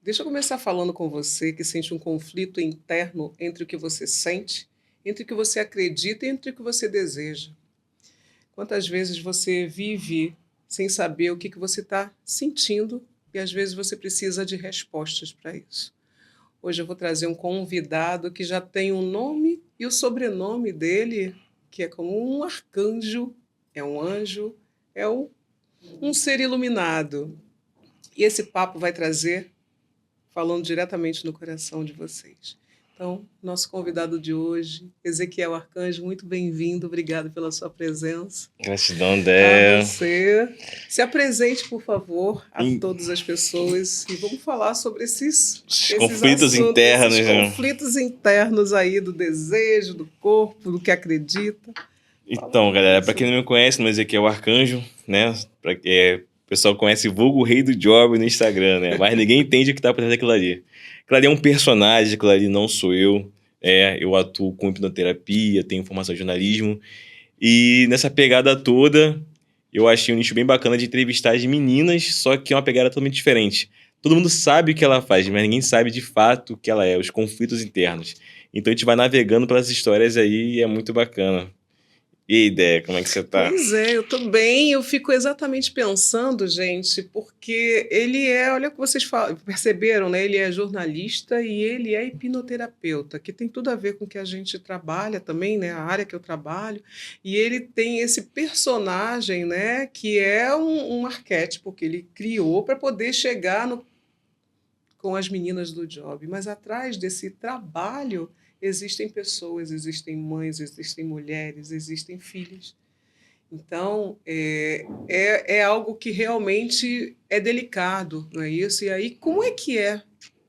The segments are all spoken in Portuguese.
Deixa eu começar falando com você que sente um conflito interno entre o que você sente, entre o que você acredita e entre o que você deseja. Quantas vezes você vive sem saber o que você está sentindo e às vezes você precisa de respostas para isso. Hoje eu vou trazer um convidado que já tem um nome e o sobrenome dele, que é como um arcanjo, é um anjo, é um ser iluminado. E esse papo vai trazer falando diretamente no coração de vocês. Então, nosso convidado de hoje, Ezequiel Arcanjo, muito bem-vindo, obrigado pela sua presença. Gratidão, A Dé. você. Se apresente, por favor, a Em- todas as pessoas e vamos falar sobre esses Conflitos assuntos, internos, esses né? conflitos internos aí do desejo, do corpo, do que acredita. Fala um Então, pouquinho galera, pra quem sobre. não me conhece, mas aqui é o Arcanjo, né? O pessoal conhece vulgo Rei do Job no Instagram, né? Mas ninguém entende o que tá por trás daquilo ali. Aquilo ali é um personagem, aquilo ali não sou eu. Eu atuo com hipnoterapia, tenho formação em jornalismo. E nessa pegada toda, eu achei um nicho bem bacana de entrevistar as meninas, só que é uma pegada totalmente diferente. Todo mundo sabe o que ela faz, mas ninguém sabe de fato o que ela é, os conflitos internos. Então a gente vai navegando pelas histórias aí e é muito bacana. E aí, ideia, como é que você tá? Pois é, eu tô bem, eu fico exatamente pensando, gente, porque ele é, olha o que vocês perceberam, né? Ele é jornalista e ele é hipnoterapeuta, que tem tudo a ver com o que a gente trabalha também, né? A área que eu trabalho. E ele tem esse personagem, né? Que é um arquétipo que ele criou para poder chegar com as meninas do job. Mas atrás desse trabalho existem pessoas, existem mães, existem mulheres, existem filhas. Então, é algo que realmente é delicado, não é isso? E aí, como é que é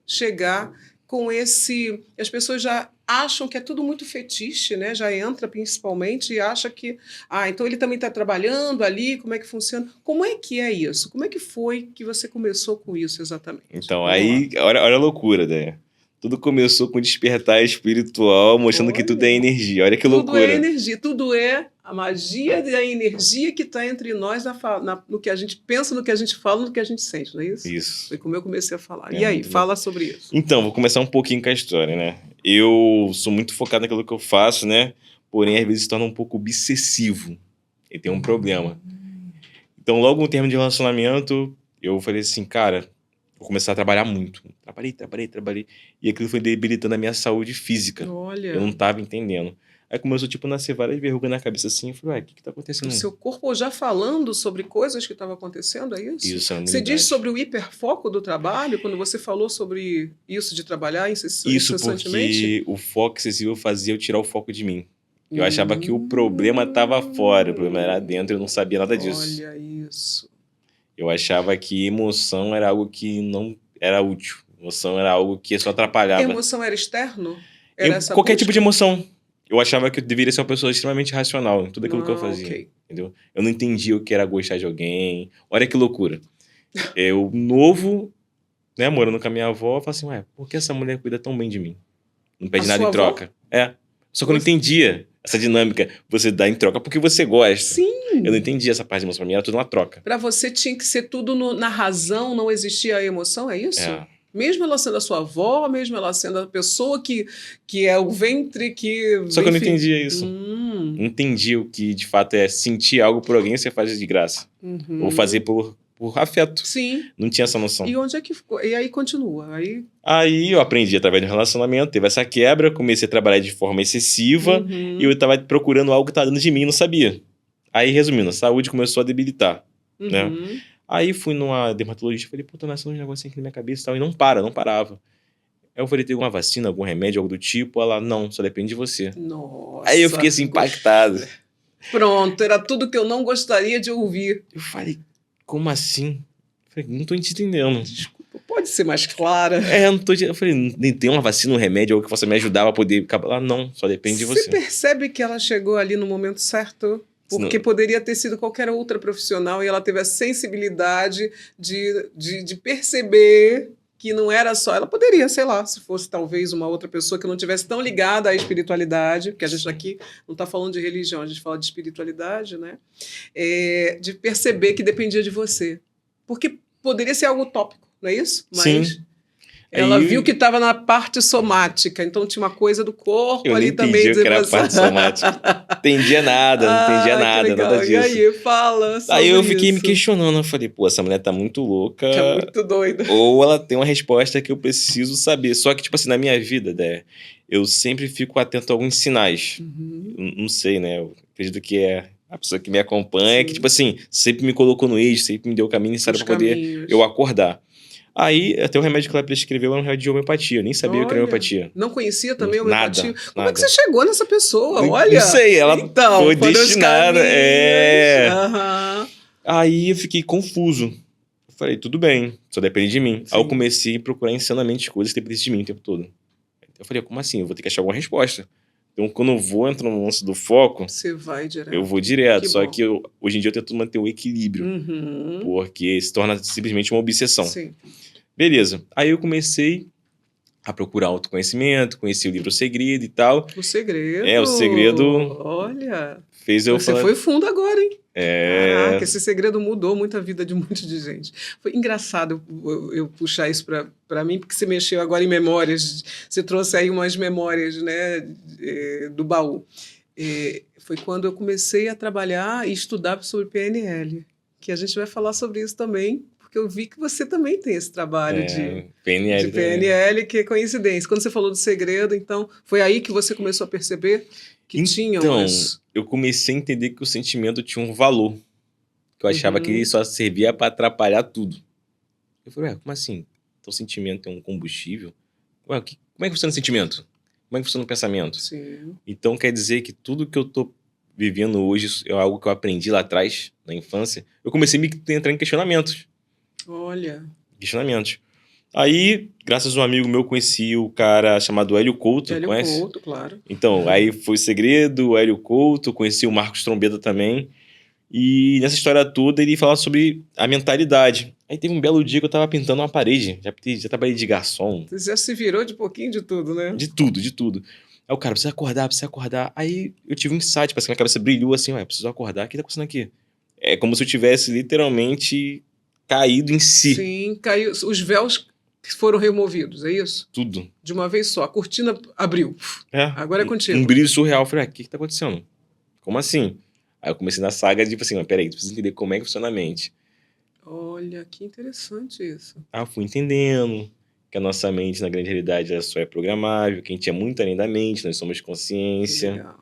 chegar com esse. As pessoas já acham que é tudo muito fetiche, né? Já entra principalmente e acha que. Ah, então ele também está trabalhando ali, como é que funciona? Como é que é isso? Como é que foi que você começou com isso exatamente? Então, Vamos lá. aí, olha a loucura, ideia. Tudo começou com um despertar espiritual, mostrando que tudo é Olha. energia. Olha que Tudo é loucura. energia, tudo é a magia da energia que está entre nós no que a gente pensa, no que a gente fala, no que a gente sente, não é isso? Isso. Foi como eu comecei a falar. É E aí, muito louco. fala sobre isso. Então, vou começar um pouquinho com a história, né? Eu sou muito focado naquilo que eu faço, né? Porém, às vezes se torna um pouco obsessivo. E tem um problema. Então, logo no termo de relacionamento, eu falei assim, cara, vou começar a trabalhar muito. Trabalhei. E aquilo foi debilitando a minha saúde física. Eu não Olha, tava entendendo. Aí começou, tipo, a nascer várias verrugas na cabeça assim. Eu falei, ué, o que tá o acontecendo? seu corpo já falando sobre coisas que estavam acontecendo, é isso? Isso, a Você diz imunidade. sobre o hiperfoco do trabalho, quando você falou sobre isso de trabalhar Isso incessantemente? porque o foco excessivo fazia eu tirar o foco de mim. Eu achava que o problema estava fora, o problema era dentro, eu não sabia nada disso. Olha isso. Eu achava que emoção era algo que não era útil. Emoção era algo que só atrapalhava. Emoção era externo? Era essa Qualquer tipo de busca? emoção. Eu achava que eu deveria ser uma pessoa extremamente racional em tudo aquilo que eu Ah, fazia. ok. Entendeu? Eu não entendia o que era gostar de alguém. Olha que loucura. Eu, novo, né, morando com a minha avó, eu falei assim, ué, por que essa mulher cuida tão bem de mim? Não A pede nada sua em avó? troca. Só que eu não Você- entendia essa dinâmica. Você dá em troca porque você gosta. Eu não Sim. entendia essa parte de emoção. Pra mim era tudo uma troca. Para você tinha que ser tudo na razão, não existia a emoção, é isso? É. Mesmo ela sendo a sua avó, mesmo ela sendo a pessoa que é o ventre que, Só que eu não enfim. entendia isso. Não entendia o que de fato é sentir algo por alguém e você faz de graça. Ou fazer por afeto. Sim. Não tinha essa noção. E onde é que ficou? E aí continua. Aí eu aprendi através do relacionamento, teve essa quebra, comecei a trabalhar de forma excessiva e eu tava procurando algo que tava dentro de mim e não sabia. Aí, resumindo, a saúde começou a debilitar, né? Aí fui numa dermatologista e falei, pô, tô nascendo um negocinho aqui na minha cabeça e tal, e não parava. Aí eu falei, tem alguma vacina, algum remédio, algo do tipo? Ela, não, só depende de você. Nossa. Aí eu fiquei assim, impactado. Pronto, era tudo que eu não gostaria de ouvir. Eu falei, como assim? Eu falei, não tô te entendendo. Desculpa, pode ser mais clara? Não tô. Eu falei, nem tem uma vacina, um remédio, algo que possa me ajudar pra poder acabar. Ela, não, só depende de Você você. percebe que ela chegou ali no momento certo? Porque Senão- poderia ter sido qualquer outra profissional e ela teve a sensibilidade de perceber que não era só. Ela poderia, sei lá, se fosse talvez uma outra pessoa que não tivesse tão ligada à espiritualidade, porque a gente aqui não está falando de religião, a gente fala de espiritualidade, né? De perceber que dependia de você. Porque poderia ser algo utópico, não é isso? Mas Sim. Ela Aí viu que estava na parte somática, então tinha uma coisa do corpo eu nem ali também. entendi o que era a parte somática. Entendia nada, não entendia Que nada, legal. nada E disso. aí, fala Aí eu sobre fiquei me isso. questionando, eu falei, pô, essa mulher tá muito louca, É muito doido. ou ela tem uma resposta que eu preciso saber. Só que, tipo assim, na minha vida, né, eu sempre fico atento a alguns sinais. Uhum. Eu não sei, né, eu acredito que é a pessoa que me acompanha, que, Sim. tipo assim, sempre me colocou no eixo, sempre me deu o caminho necessário Os pra poder caminhos. eu acordar. Aí, até o remédio que ela prescreveu era um remédio de homeopatia, eu nem sabia o que era Olha, homeopatia. não conhecia também a homeopatia? Nada, Como é que nada. você chegou nessa pessoa? Não Olha, sei, ela então, foi foram os destinada, caminhos. Aham. Aí eu fiquei confuso. Eu falei, tudo bem, só depende de mim. Aí eu Sim. comecei a procurar insanamente coisas que dependem de mim o tempo todo. Eu falei, como assim? Eu vou ter que achar alguma resposta. Então, quando eu vou entrar no lance do foco, Você vai direto. eu vou direto. Que Só bom. que hoje em dia eu tento manter o equilíbrio, Uhum. porque se torna simplesmente uma obsessão. Sim. Beleza. Aí eu comecei a procurar autoconhecimento, conheci o livro O Segredo e tal. O segredo. O segredo Olha, fez eu você falar... foi fundo agora, hein? Caraca, É... esse segredo mudou muito a vida de um monte de gente. Foi engraçado eu puxar isso para mim, porque você mexeu agora em memórias, você trouxe aí umas memórias, né, do baú. Foi quando eu comecei a trabalhar e estudar sobre PNL, que a gente vai falar sobre isso também, porque eu vi que você também tem esse trabalho de PNL também. PNL, que é coincidência. Quando você falou do segredo, então, foi aí que você começou a perceber que tinham Então, as... eu comecei a entender que o sentimento tinha um valor. Que eu achava que ele só servia para atrapalhar tudo. Eu falei, ué, como assim? Então o sentimento é um combustível? Ué, como é que funciona o sentimento? Como é que funciona o pensamento? Sim. Então quer dizer que tudo que eu tô vivendo hoje é algo que eu aprendi lá atrás, na infância. Eu comecei a entrar em questionamentos. Olha. Questionamentos. Aí, graças a um amigo meu, conheci o cara chamado Hélio Couto, Hélio conhece? Couto, claro. Então, aí foi o Segredo, o Hélio Couto, conheci o Marcos Trombeta também. E nessa história toda ele fala sobre a mentalidade. Aí teve um belo dia que eu tava pintando uma parede. Já trabalhei de garçom. Você já se virou de pouquinho de tudo, né? De tudo, de tudo. Aí o cara, precisa acordar, precisa acordar. Aí eu tive um insight, parece que minha cabeça brilhou assim, ué, preciso acordar, o que tá acontecendo aqui? É como se eu tivesse literalmente caído em si. Sim, caiu. Os véus foram removidos, é isso? Tudo. De uma vez só. A cortina abriu. Agora é contigo. Um brilho surreal. Eu falei, o que tá acontecendo? Como assim? Aí eu comecei na saga de, tipo assim, peraí, preciso entender como é que funciona a mente. Olha, que interessante isso. Aí eu fui entendendo que a nossa mente, na grande realidade, ela só é programável, que a gente é muito além da mente, nós somos Que consciência. legal.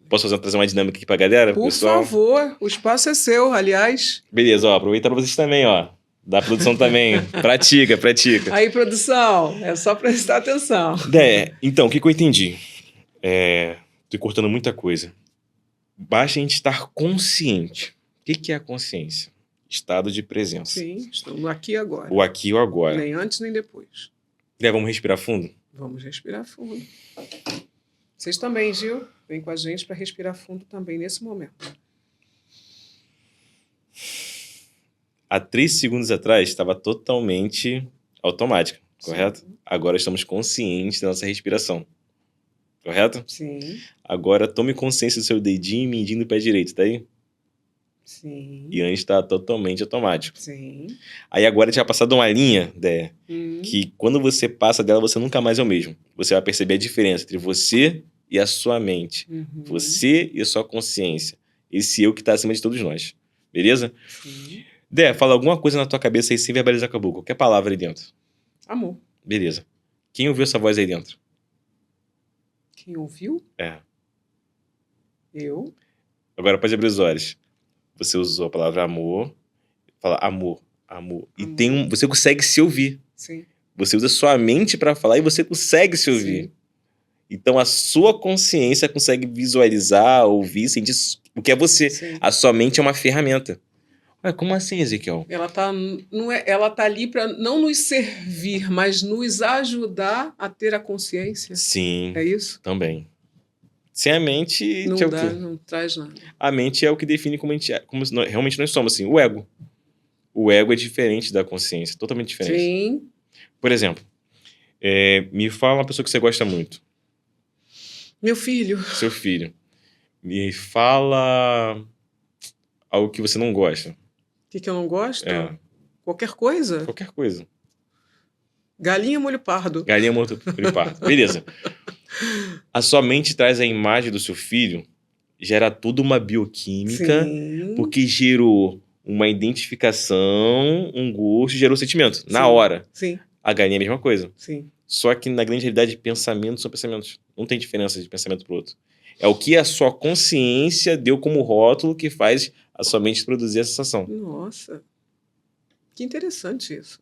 Posso trazer uma dinâmica aqui pra galera, pro Por pessoal? favor, o espaço é seu, aliás. Beleza, ó, aproveita pra vocês também, ó. Da produção também. Pratica. Aí, produção, é só prestar atenção. Então, o que eu entendi? Tô cortando muita coisa. Basta a gente estar consciente. O que é a consciência? Estado de presença. Sim, estamos aqui agora. O aqui e o agora. Nem antes, nem depois. Vamos respirar fundo? Vamos respirar fundo. Vocês também, Gil? Vem com a gente para respirar fundo também nesse momento. Há 3 segundos atrás estava totalmente automática, correto? Sim. Agora estamos conscientes da nossa respiração, correto? Sim. Agora tome consciência do seu dedinho medindo o pé direito, tá aí? Sim. E antes está totalmente automático. Sim. Aí agora tinha passado uma linha, Dé, Hum. que quando você passa dela, você nunca mais é o mesmo. Você vai perceber a diferença entre você e a sua mente. Uhum. Você e a sua consciência. Esse eu que está acima de todos nós. Beleza? Sim. Dé, fala alguma coisa na tua cabeça aí sem verbalizar com a boca. Qualquer palavra aí dentro. Amor. Beleza. Quem ouviu essa voz aí dentro? Quem ouviu? Eu. Agora pode abrir os olhos. Você usou a palavra amor. Fala amor. E Amor. você consegue se ouvir. Sim. Você usa sua mente para falar e você consegue se ouvir. Sim. Então a sua consciência consegue visualizar, ouvir, sentir o que é você. Sim. A sua mente é uma ferramenta. Ué, como assim, Ezequiel? Ela tá ali para não nos servir, mas nos ajudar a ter a consciência. Sim, É isso? também. Sem a mente, Não é o dá, quê? não traz nada. A mente é o que define como, realmente nós somos, assim, o ego. O ego é diferente da consciência, totalmente diferente. Sim. Por exemplo, me fala uma pessoa que você gosta muito. Meu filho. Seu filho. Me fala algo que você não gosta. O que eu não gosto? É. Qualquer coisa? Qualquer coisa. Galinha molho pardo. Galinha morto por parto. Beleza. A sua mente traz a imagem do seu filho, gera toda uma bioquímica, Sim. porque gerou uma identificação, um gosto, gerou sentimento. Na Sim. hora. Sim, A galinha é a mesma coisa. sim. Só que na grande realidade, pensamentos são pensamentos. Não tem diferença de pensamento pro outro. É o que a sua consciência deu como rótulo que faz a sua mente produzir a sensação. Nossa, que interessante isso.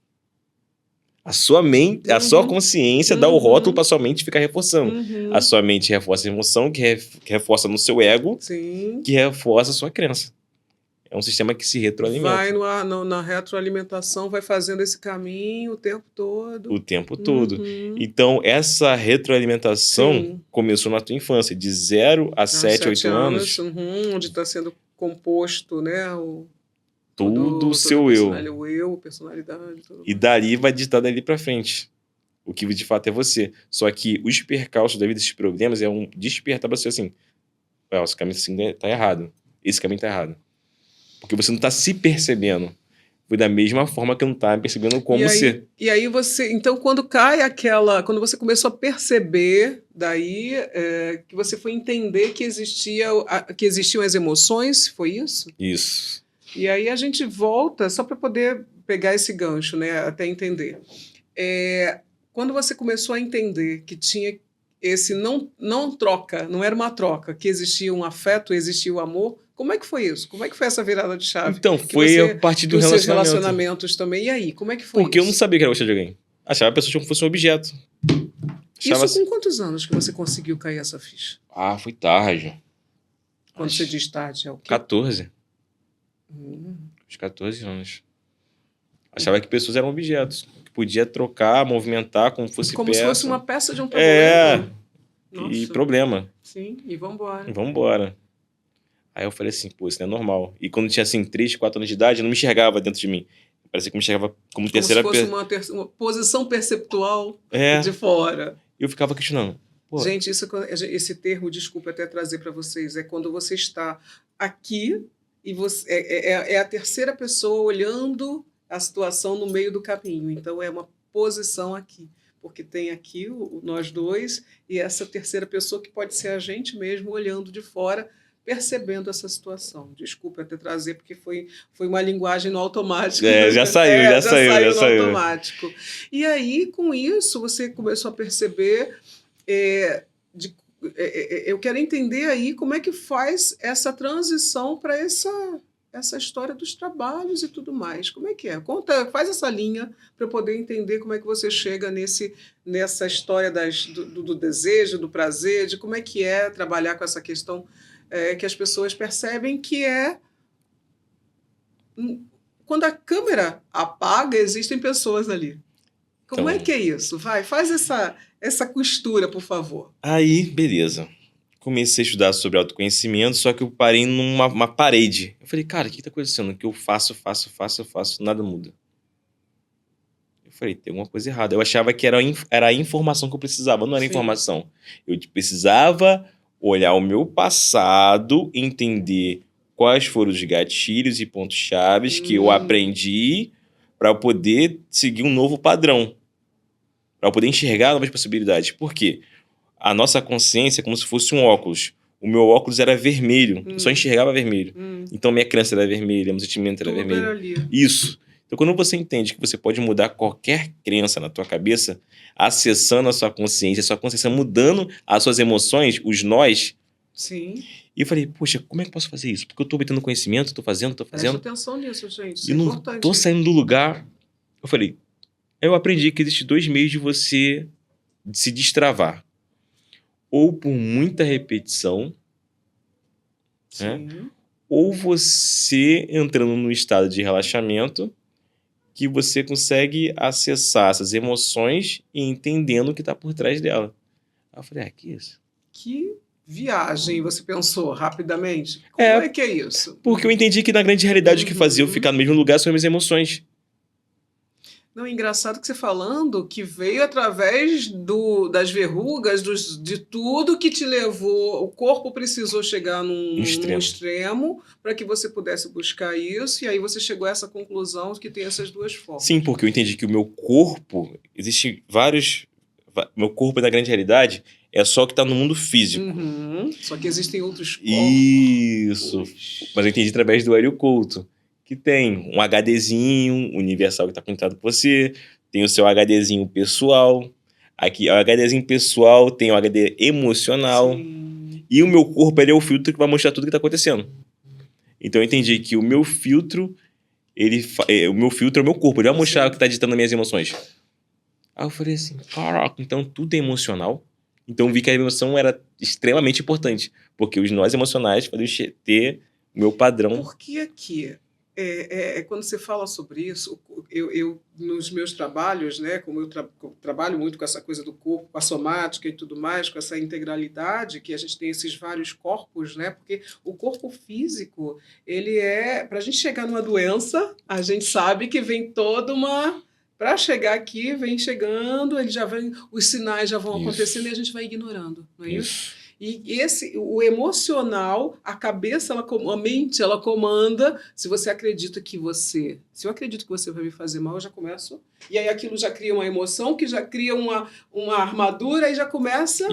A sua mente, a sua Uhum. consciência dá o Uhum. rótulo para sua mente ficar reforçando. Uhum. A sua mente reforça a emoção, que reforça no seu ego, Sim. que reforça a sua crença. É um sistema que se retroalimenta Vai na retroalimentação, vai fazendo esse caminho o tempo todo. o tempo todo. Uhum. Então, essa retroalimentação Sim. começou na tua infância, de 0 a 7, 8 anos, onde está sendo composto, né? tudo o seu eu. O eu, personalidade. Tudo E mais. dali vai ditar dali pra frente. O que de fato é você. Só que os percalços da vida, esses problemas, é um despertar pra você assim. Esse caminho assim tá errado. Esse caminho tá errado. Porque você não tá se percebendo. Foi da mesma forma que eu não tava percebendo como ser. E aí você. Então, quando cai aquela. Quando você começou a perceber, daí que você foi entender que existiam as emoções, foi isso? Isso. E aí a gente volta, só para poder pegar esse gancho, né, até entender. Quando você começou a entender que tinha esse não troca, não era uma troca, que existia um afeto, existia o amor, como é que foi isso? Como é que foi essa virada de chave? Então, foi a partir do Os seus relacionamento. relacionamentos também. E aí, como é que foi Porque isso? eu não sabia que era gostar de alguém. Achava a pessoa como se fosse um objeto. Achava Isso com quantos anos que você conseguiu cair essa ficha? foi tarde. Quando Acho você diz tarde, é o quê? 14. Hum. Uns 14 anos. Achava que pessoas eram objetos. Que podia trocar, movimentar como fosse Como peça. se fosse uma peça de um tabuleiro. E Nossa. problema. Sim, e vambora. Vambora. Aí eu falei assim, pô, isso não é normal. E quando eu tinha assim 3, 4 anos de idade, eu não me enxergava dentro de mim. Parecia que eu me enxergava como Como terceira se fosse pessoa. uma posição perceptual É. de fora. E eu ficava questionando. Pô, Gente, esse termo, desculpa até trazer para vocês, é quando você está aqui e você é a terceira pessoa olhando a situação no meio do caminho. Então é uma posição aqui, porque tem aqui nós dois e essa terceira pessoa que pode ser a gente mesmo olhando de fora, percebendo essa situação. Desculpa até trazer, porque foi uma linguagem no automático. já saiu. No automático. E aí, com isso, você começou a perceber... eu quero entender aí como é que faz essa transição para essa história dos trabalhos e tudo mais. Como é que é? Faz essa linha para eu poder entender como é que você chega nessa história do desejo, do prazer, de como é que é trabalhar com essa questão que as pessoas percebem que quando a câmera apaga, existem pessoas ali. Como é que é isso? Faz essa costura, por favor. Aí, beleza. Comecei a estudar sobre autoconhecimento, só que eu parei numa parede. Eu falei, cara, o que tá acontecendo? O que eu faço, nada muda. Eu falei, tem alguma coisa errada. Eu achava que era a informação que eu precisava, não era informação. Eu precisava olhar o meu passado, entender quais foram os gatilhos e pontos chaves que eu aprendi para eu poder seguir um novo padrão, para eu poder enxergar novas possibilidades. Por quê? A nossa consciência é como se fosse um óculos. O meu óculos era vermelho, eu só enxergava vermelho. Então minha crença era vermelha, meu sentimento era vermelho. Ali. Isso. Então quando você entende que você pode mudar qualquer crença na tua cabeça, acessando a sua consciência mudando as suas emoções, os nós. Sim. E eu falei, poxa, como é que eu posso fazer isso? Porque eu tô obtendo conhecimento, tô fazendo. Presta atenção nisso, gente. Isso e não tô saindo do lugar. Eu falei, eu aprendi que existem 2 meios de você se destravar. Ou por muita repetição, né? Ou você entrando num estado de relaxamento que você consegue acessar essas emoções e entendendo o que está por trás dela. Aí eu falei, que isso? Que viagem, você pensou rapidamente? Como é que é isso? Porque eu entendi que na grande realidade o que fazia eu ficar no mesmo lugar são as minhas emoções. Não, é engraçado que você falando que veio através das verrugas, de tudo que te levou. O corpo precisou chegar Um num extremo. extremo para que você pudesse buscar isso, e aí você chegou a essa conclusão que tem essas duas Sim, formas. porque eu entendi que o meu corpo, existe vários. Meu corpo, na grande realidade, é só o que tá no mundo físico. Uhum. Só que existem outros Isso. corpos. Mas eu entendi através do Hélio Couto, que tem um HDzinho universal que está conectado com você, tem o seu HDzinho pessoal, aqui o HDzinho pessoal tem o HD emocional, Sim. e o meu corpo ele é o filtro que vai mostrar tudo que está acontecendo. Então eu entendi que o meu filtro, o meu filtro é o meu corpo, ele vai mostrar Sim. o que está ditando as minhas emoções. Aí eu falei assim, caraca, então tudo é emocional? Então eu vi que a emoção era extremamente importante, porque os nós emocionais fazem ter o meu padrão. Porque aqui, quando você fala sobre isso, nos meus trabalhos, né, como eu trabalho muito com essa coisa do corpo, com a somática e tudo mais, com essa integralidade, que a gente tem esses vários corpos, né, porque o corpo físico, ele para a gente chegar numa doença, a gente sabe que vem toda uma. Para chegar aqui, vem chegando, ele já vem, os sinais já vão acontecendo e a gente vai ignorando, não é isso? E o emocional, a cabeça, a mente, ela comanda. Se você acredita que se eu acredito que você vai me fazer mal, eu já começo. E aí aquilo já cria uma emoção, que já cria uma armadura e já começa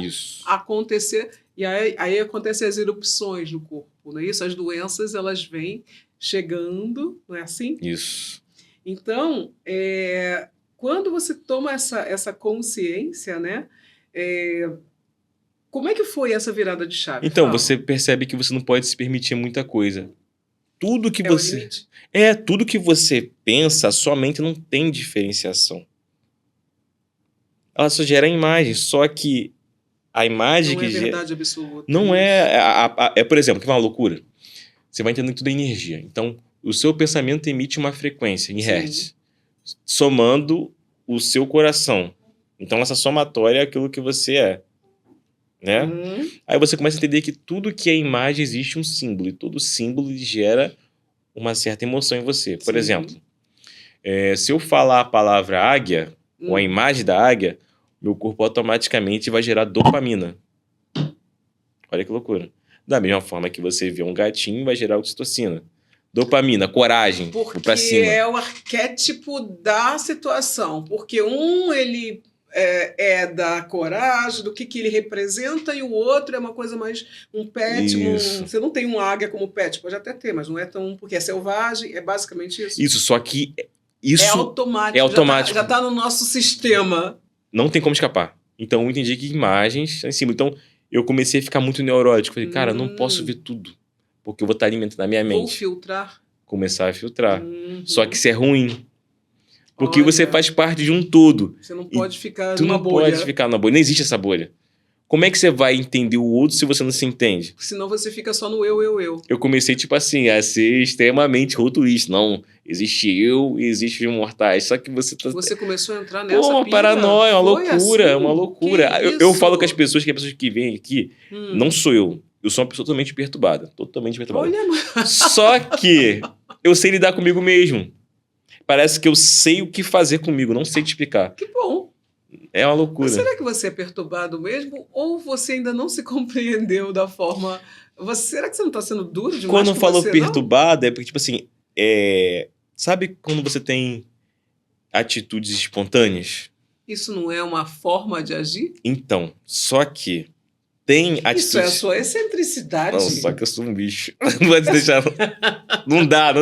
a acontecer. E aí acontecem as erupções no corpo, não é isso? As doenças, elas vêm chegando, não é assim? Isso. Então, quando você toma essa consciência, né? Como é que foi essa virada de chave? Então, Fala. você percebe que você não pode se permitir muita coisa. Tudo que O você. limite? Tudo que você pensa, a sua mente não tem diferenciação. Ela só gera imagem, só que a imagem Não que é gera. verdade absoluta. Não isso. Por exemplo, que é uma loucura. Você vai entendendo que tudo é energia. Então, o seu pensamento emite uma frequência em Sim. hertz, somando o seu coração. Então, essa somatória é aquilo que você é. Né? Aí você começa a entender que tudo que é imagem existe um símbolo, e todo símbolo gera uma certa emoção em você. Por Sim. exemplo, se eu falar a palavra águia, ou a imagem da águia, meu corpo automaticamente vai gerar dopamina. Olha que loucura. Da mesma forma que você vê um gatinho, vai gerar oxitocina. Dopamina, coragem, Porque pra cima. é o arquétipo da situação. Porque ele é da coragem, do que ele representa, e o outro é uma coisa mais um pet. Isso. Você não tem um águia como pet, pode até ter, mas não é tão. Porque é selvagem, é basicamente isso. Isso, só que isso é automático. É automático. Já tá no nosso sistema. Não tem como escapar. Então eu entendi que imagens em cima. Então eu comecei a ficar muito neurótico. Falei, cara, eu não posso ver tudo, porque eu vou estar alimentando a minha mente. Vou filtrar. Começar a filtrar. Só que isso é ruim. Porque você Olha, faz parte de um todo. Você não pode ficar Tu numa não bolha. pode ficar numa bolha. Não existe essa bolha. Como é que você vai entender o outro se você não se entende? Senão você fica só no eu. Eu comecei, tipo assim, a ser extremamente rotulista. Não, existe eu e existe os mortais. Só que você tá... Você começou a entrar nessa uma pira? paranoia, uma Foi loucura, assim? uma loucura. Que Eu falo isso? com as pessoas que vêm aqui, não sou eu. Eu sou uma pessoa totalmente perturbada. Totalmente perturbada. Olha, Só que eu sei lidar comigo mesmo. Parece que eu sei o que fazer comigo, não sei te explicar. que bom. É uma loucura. Mas será que você é perturbado mesmo? Ou você ainda não se compreendeu da forma... Será que você não está sendo duro demais Quando eu com falo você, perturbado, é porque, tipo assim, sabe quando você tem atitudes espontâneas? Isso não é uma forma de agir? Então, só que tem atitudes... Isso é a sua excentricidade. Não, só que eu sou um bicho. Não pode deixar... Não dá.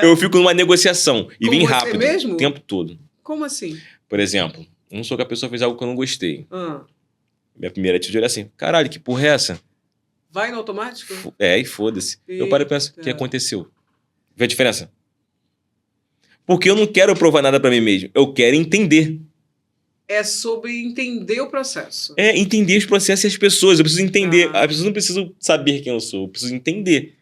Eu fico numa negociação e Com vem você rápido mesmo? o tempo todo. Como assim? Por exemplo, não sou que a pessoa fez algo que eu não gostei. Ah, Minha primeira atitude era assim, caralho, que porra é essa? vai no automático? E foda-se. Eu paro e penso, o que aconteceu? Vê a diferença? Porque eu não quero provar nada pra mim mesmo. Eu quero entender. É sobre entender o processo. Entender os processos e as pessoas. Eu preciso entender. As pessoas não precisam saber quem eu sou. Eu preciso entender.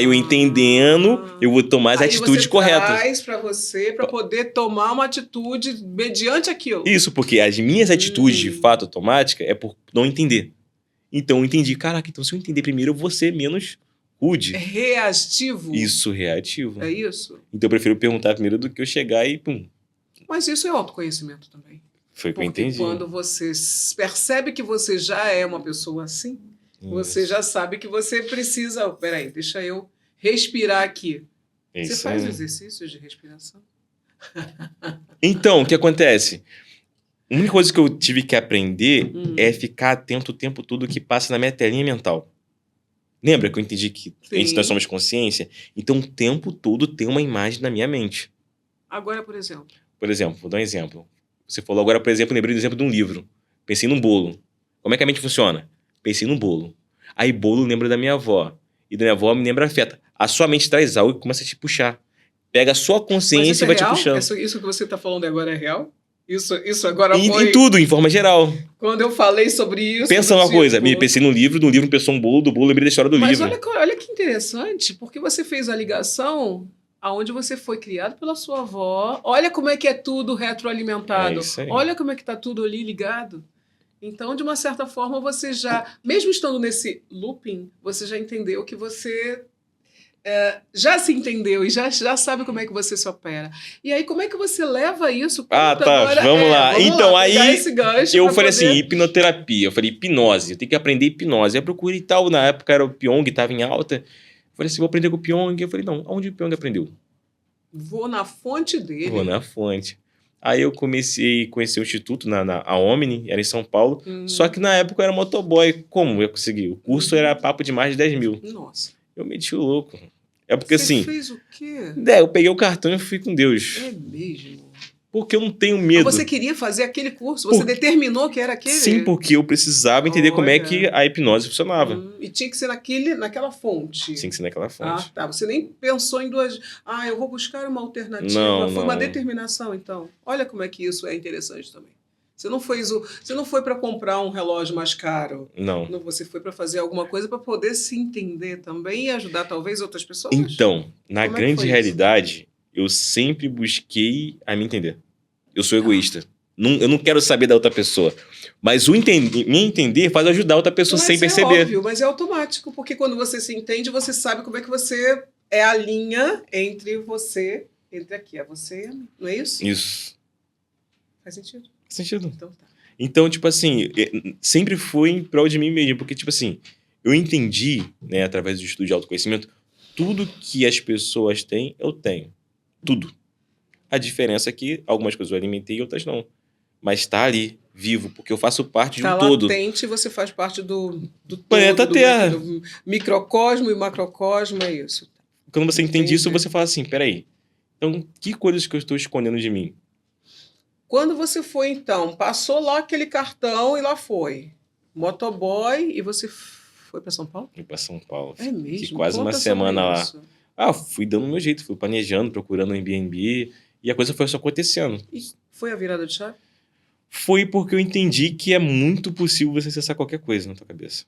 Eu entendendo, eu vou tomar as atitudes corretas. Traz pra você, pra poder tomar uma atitude mediante aquilo. Isso, porque as minhas atitudes, de fato, automáticas, é por não entender. Então eu entendi. Caraca, então se eu entender primeiro, eu vou ser menos rude. Reativo? Isso, reativo. É isso? Então eu prefiro perguntar primeiro do que eu chegar e pum. Mas isso é autoconhecimento também. Foi o que eu Porque entendi. quando você percebe que você já é uma pessoa assim, você já sabe que você precisa. Peraí, deixa eu respirar aqui. Você Isso faz aí. exercícios de respiração? Então, o que acontece? A única coisa que eu tive que aprender é ficar atento o tempo todo que passa na minha telinha mental. Lembra que eu entendi que nós somos consciência? Então, o tempo todo tem uma imagem na minha mente. Agora, por exemplo. Por exemplo, vou dar um exemplo. Você falou agora, por exemplo, lembrei do exemplo de um livro. Pensei num bolo. Como é que a mente funciona? Pensei num bolo. Aí bolo lembra da minha avó. E da minha avó me lembra afeta. A sua mente traz algo e começa a te puxar. Pega a sua consciência e vai te puxando. Isso que você está falando agora é real? Isso agora foi... Em tudo, em forma geral. Quando eu falei sobre isso... Pensa uma coisa. Me pensei no livro pensou um bolo, do bolo lembrei da história do livro. Mas olha que interessante, porque você fez a ligação aonde você foi criado pela sua avó. Olha como é que é tudo retroalimentado. É isso aí. Olha como é que está tudo ali ligado. Então, de uma certa forma, você já... Mesmo estando nesse looping, você já entendeu que você... já se entendeu e já sabe como é que você se opera. E aí, como é que você leva isso? Tá. Agora, vamos lá. Então, aí eu falei assim, hipnoterapia. Eu falei, hipnose. Eu tenho que aprender hipnose. Aí eu procurei tal. Na época era o Pyong, estava em alta. Eu falei assim, vou aprender com o Pyong. Eu falei, não, onde o Pyong aprendeu? Vou na fonte dele. Vou na fonte. Aí eu comecei a conhecer o instituto, a Omni, era em São Paulo. Só que na época eu era motoboy. Como eu consegui? O curso era papo de mais de 10 mil. Nossa. Eu meti o louco. É porque assim... Você fez o quê? Eu peguei o cartão e fui com Deus. É mesmo? Porque eu não tenho medo. Mas você queria fazer aquele curso? Você determinou que era aquele? Sim, porque eu precisava entender como é que a hipnose funcionava. E tinha que ser naquela fonte. Tinha que ser naquela fonte. Ah, tá. Você nem pensou em duas... eu vou buscar uma alternativa. Não, Foi uma determinação, então. Olha como é que isso é interessante também. Você não foi para comprar um relógio mais caro. Não. Você foi para fazer alguma coisa para poder se entender também e ajudar talvez outras pessoas? Então, na grande realidade, eu sempre busquei a me entender. Eu sou egoísta. Eu não quero saber da outra pessoa. Mas me entender faz ajudar a outra pessoa sem perceber. É óbvio, mas é automático, porque quando você se entende, você sabe como é que você é a linha entre você, entre aqui, é você e a mim. Não é isso? Isso. Faz sentido? Faz sentido. Então tá. Então, tipo assim, sempre foi em prol de mim mesmo. Porque, tipo assim, eu entendi, né, através do estudo de autoconhecimento, tudo que as pessoas têm, eu tenho. Tudo. A diferença é que algumas coisas eu alimentei e outras não. Mas tá ali, vivo, porque eu faço parte de um todo. Tá latente, você faz parte do planeta todo, Terra. Do microcosmo e macrocosmo, é isso. Quando você entende isso, você fala assim, peraí, então que coisas que eu estou escondendo de mim? Quando você foi, então, passou lá aquele cartão e lá foi. Motoboy, e você foi para São Paulo? Fui para São Paulo. É mesmo? Fiquei quase uma semana lá. Fui dando meu jeito, fui planejando, procurando um Airbnb, e a coisa foi só acontecendo. E foi a virada de chave? Foi porque eu entendi que é muito possível você acessar qualquer coisa na tua cabeça.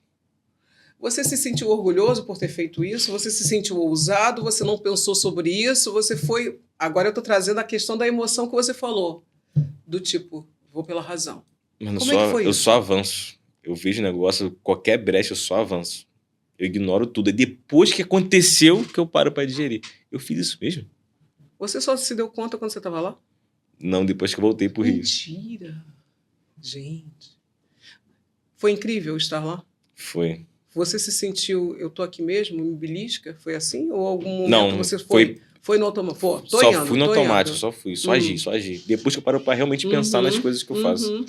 Você se sentiu orgulhoso por ter feito isso? Você se sentiu ousado? Você não pensou sobre isso? Você foi... Agora eu estou trazendo a questão da emoção que você falou. Do tipo, vou pela razão. Mas Como é que foi isso? Eu só avanço. Eu vejo negócio, qualquer brecha, eu só avanço. Eu ignoro tudo. É depois que aconteceu que eu paro para digerir. Eu fiz isso mesmo. Você só se deu conta quando você estava lá? Não, depois que eu voltei pro Rio. Mentira! Gente. Foi incrível estar lá? Foi. Você se sentiu, eu tô aqui mesmo, me belisca? Foi assim? Ou algum momento não, você foi no automático? Fui no automático, só agi. Depois que eu paro para realmente pensar nas coisas que eu faço.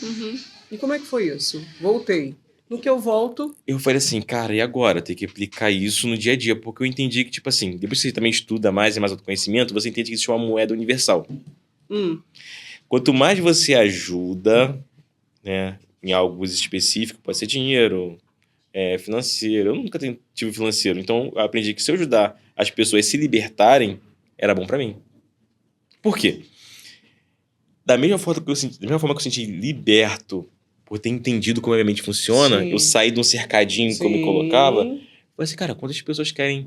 E como é que foi isso? Voltei. No que eu volto... Eu falei assim, cara, e agora? Tem que aplicar isso no dia a dia. Porque eu entendi que, tipo assim, depois que você também estuda mais e mais autoconhecimento, você entende que isso é uma moeda universal. Quanto mais você ajuda, né, em algo específico, pode ser dinheiro, financeiro. Eu nunca tive financeiro. Então, eu aprendi que se eu ajudar as pessoas a se libertarem, era bom pra mim. Por quê? Da mesma forma que eu senti liberto por ter entendido como a minha mente funciona, eu saí de um cercadinho que eu me colocava. Eu falei assim, cara, quantas pessoas querem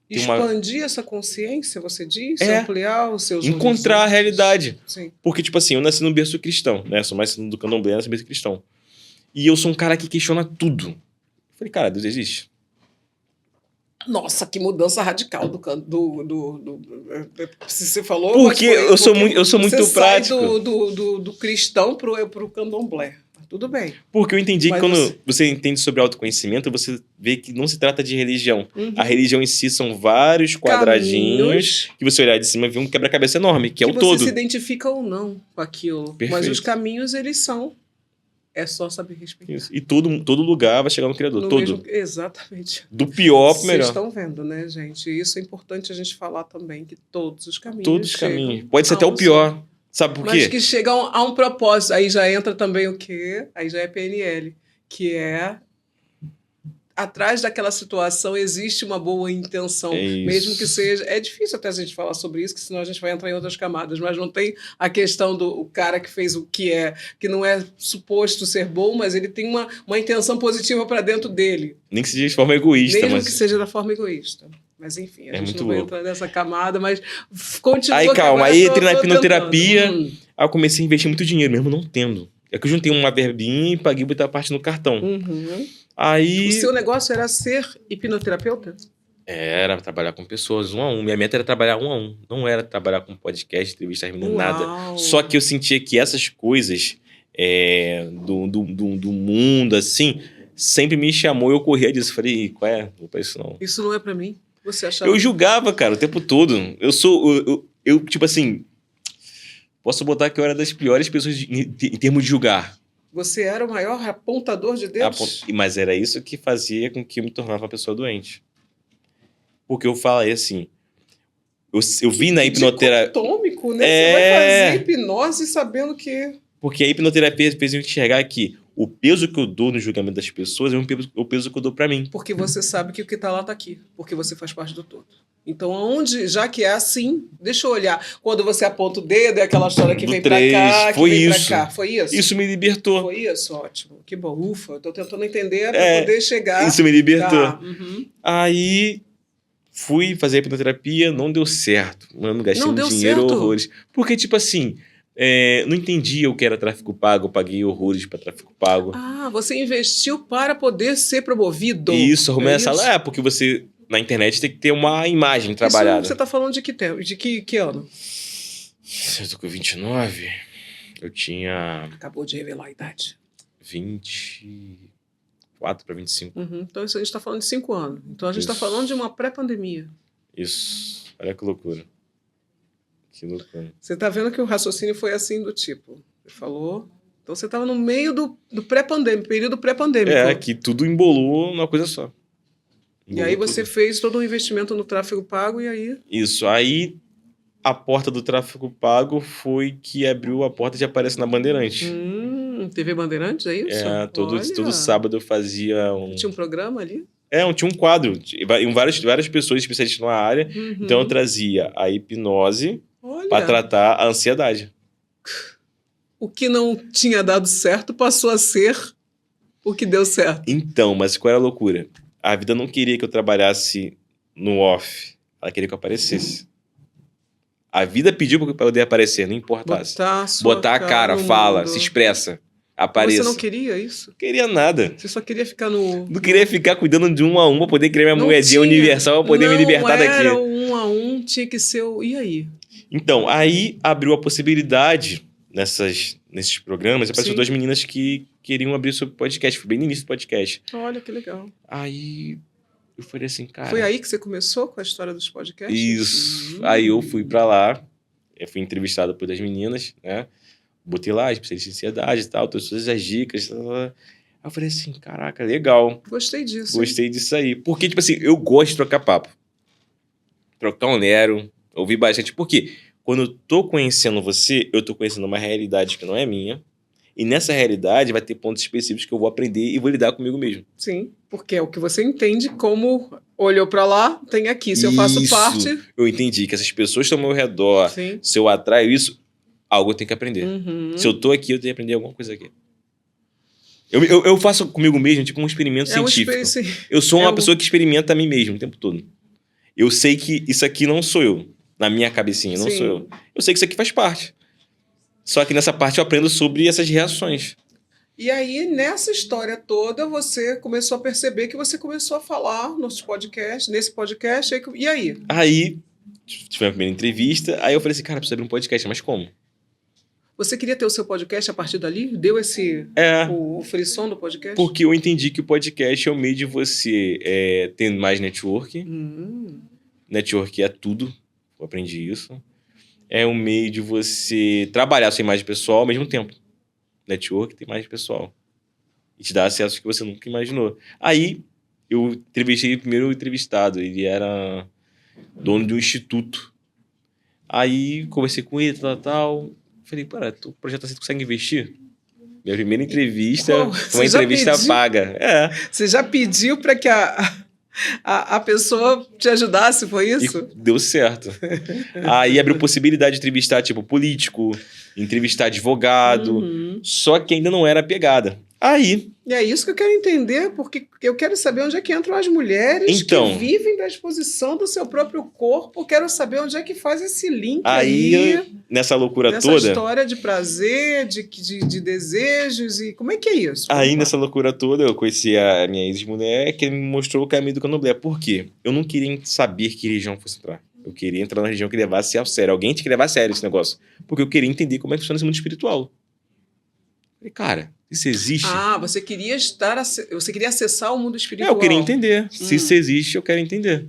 ter expandir essa consciência, você disse? Ampliar os seus encontrar a realidade. Sim. Porque, tipo assim, eu nasci no berço cristão, né? Sou mais do candomblé, nasci no berço cristão. E eu sou um cara que questiona tudo. Eu falei, cara, Deus existe. Nossa, que mudança radical se você falou. Porque eu sou muito você prático. sai do cristão pro candomblé. Tudo bem. Porque eu entendi que Mas quando você entende sobre autoconhecimento, você vê que não se trata de religião. A religião em si são vários quadradinhos que você olhar de cima e vê um quebra-cabeça enorme, que é o todo. Você se identifica ou não com aquilo. Perfeito. Mas os caminhos, eles são. É só saber respeitar. Isso. E todo lugar vai chegar no Criador. No todo. mesmo, exatamente. Do pior pro melhor. Vocês estão vendo, né, gente? Isso é importante a gente falar também, que todos os caminhos. Todos os caminhos. Pode ser até o pior. Sabe por quê? Mas que chegam a um propósito. Aí já entra também o quê? Aí já é PNL, que é atrás daquela situação existe uma boa intenção, mesmo que seja... É difícil até a gente falar sobre isso, que senão a gente vai entrar em outras camadas, mas não tem a questão do cara que fez o que não é suposto ser bom, mas ele tem uma intenção positiva para dentro dele. Nem que seja de forma egoísta. Mesmo que seja da forma egoísta. Mas enfim, a gente não vai entrar nessa camada, mas continua. Aí calma, aí entrei na hipnoterapia, aí eu comecei a investir muito dinheiro, mesmo não tendo. É que eu juntei uma verbinha e paguei botar parte no cartão. Aí... O seu negócio era ser hipnoterapeuta? Era trabalhar com pessoas 1 a 1. Minha meta era trabalhar 1 a 1. Não era trabalhar com podcast, entrevistas, nada. Só que eu sentia que essas coisas do mundo, assim, sempre me chamou e eu corria disso. Falei, qual é? Não vou pra isso não. Isso não é pra mim? Você achava? Eu julgava, cara, o tempo todo. Eu tipo assim, posso botar que eu era das piores pessoas em termos de julgar. Você era o maior apontador de dedos? Mas era isso que fazia com que eu me tornasse uma pessoa doente. Porque eu falei assim, eu vi na hipnoterapia... Dicotômico, né? Você vai fazer hipnose sabendo que... Porque a hipnoterapia fez eu enxergar que o peso que eu dou no julgamento das pessoas é o peso que eu dou pra mim. Porque você sabe que o que tá lá tá aqui. Porque você faz parte do todo. Então, já que é assim, deixa eu olhar. Quando você aponta o dedo, é aquela história que vem pra cá, que vem pra cá. Foi isso? Isso me libertou. Foi isso? Ótimo. Que bom. Ufa, eu tô tentando entender pra poder chegar... Isso me libertou. Tá. Aí... Fui fazer a hipnoterapia, não deu certo. Mano, gastei dinheiro horrores. Porque, tipo assim, não entendia o que era tráfego pago, eu paguei horrores para tráfego pago. Ah, você investiu para poder ser promovido. Isso, arrumei essa sala. Porque você, na internet, tem que ter uma imagem trabalhada. Isso você tá falando de que tempo? De que ano? Eu tô com 29. Eu tinha... Acabou de revelar a idade. 24 para 25. Então isso a gente está falando de 5 anos. Então a gente está falando de uma pré-pandemia. Isso. Olha que loucura. Que loucura. Você está vendo que o raciocínio foi assim do tipo. Você falou... Então você estava no meio do pré-pandêmico, período pré-pandêmico. Que tudo embolou numa coisa só. E aí você fez todo um investimento no tráfego pago e aí... Isso. Aí a porta do tráfego pago foi que abriu a porta de aparecer na Bandeirante. TV Bandeirantes, é isso? Todo sábado eu fazia Tinha um programa ali? Tinha um quadro. Iam várias pessoas especialistas na área. Então eu trazia a hipnose para tratar a ansiedade. O que não tinha dado certo passou a ser o que deu certo. Então, mas qual era a loucura? A vida não queria que eu trabalhasse no off. Ela queria que eu aparecesse. A vida pediu para eu poder aparecer, não importasse. Botar a cara, fala, se expressa. Apareça. Você não queria isso? Não queria nada. Você só queria ficar no... Não queria ficar cuidando de 1 a 1 pra poder criar minha moedinha universal pra poder me libertar daqui. Não era 1 a 1, tinha que ser o... E aí? Então, aí abriu a possibilidade nesses programas. Apareceu 2 meninas que queriam abrir sobre podcast. Foi bem no início do podcast. Olha, que legal. Aí eu falei assim, cara... Foi aí que você começou com a história dos podcasts? Isso. Aí eu fui pra lá. Eu fui entrevistado por 2 meninas, né? Botei lá, especialista em ansiedade e tal, todas as dicas. Aí eu falei assim, caraca, legal. Gostei disso. Gostei disso aí. Porque, tipo assim, eu gosto de trocar papo. Trocar um nero, ouvir bastante. Porque quando eu tô conhecendo você, eu tô conhecendo uma realidade que não é minha. E nessa realidade vai ter pontos específicos que eu vou aprender e vou lidar comigo mesmo. Sim, porque é o que você entende como olhou pra lá, tem aqui. Se eu faço parte... Eu entendi que essas pessoas estão ao meu redor. Sim. Se eu atraio isso... algo eu tenho que aprender. Se eu tô aqui, eu tenho que aprender alguma coisa aqui. Eu faço comigo mesmo, tipo, um experimento científico. Eu sou uma pessoa que experimenta a mim mesmo o tempo todo. Eu sei que isso aqui não sou eu. Na minha cabecinha, não sou eu. Eu sei que isso aqui faz parte. Só que nessa parte eu aprendo sobre essas reações. E aí, nessa história toda, você começou a perceber que você começou a falar nesse podcast, e aí? Aí, tive a primeira entrevista, aí eu falei assim, cara, preciso abrir um podcast, mas como? Você queria ter o seu podcast a partir dali? Deu o frisson do podcast? Porque eu entendi que o podcast é o meio de você ter mais network. Network é tudo, eu aprendi isso. É um meio de você trabalhar a sua imagem pessoal ao mesmo tempo. Network tem imagem pessoal. E te dá acesso que você nunca imaginou. Aí, eu entrevistei o primeiro entrevistado. Ele era dono de um instituto. Aí, conversei com ele, tal. Falei, para, o projeto assim, tu consegue investir? Minha primeira entrevista foi uma entrevista paga. Você já pediu para que a pessoa te ajudasse, foi isso? E deu certo. Aí abriu possibilidade de entrevistar, tipo, político, entrevistar advogado, só que ainda não era a pegada. Aí... E é isso que eu quero entender, porque eu quero saber onde é que entram as mulheres que vivem da exposição do seu próprio corpo. Quero saber onde é que faz esse link aí nessa loucura nessa toda... Nessa história de prazer, de desejos, e como é que é isso? Aí, nessa loucura toda, eu conheci a minha ex-mulher, que me mostrou o caminho do candomblé. Por quê? Eu não queria saber que religião fosse entrar. Eu queria entrar na religião que levasse a sério. Alguém tinha que levar a sério esse negócio. Porque eu queria entender como é que funciona esse mundo espiritual. Falei, cara, isso existe? Você queria acessar o mundo espiritual. Eu queria entender. Se isso existe, eu quero entender.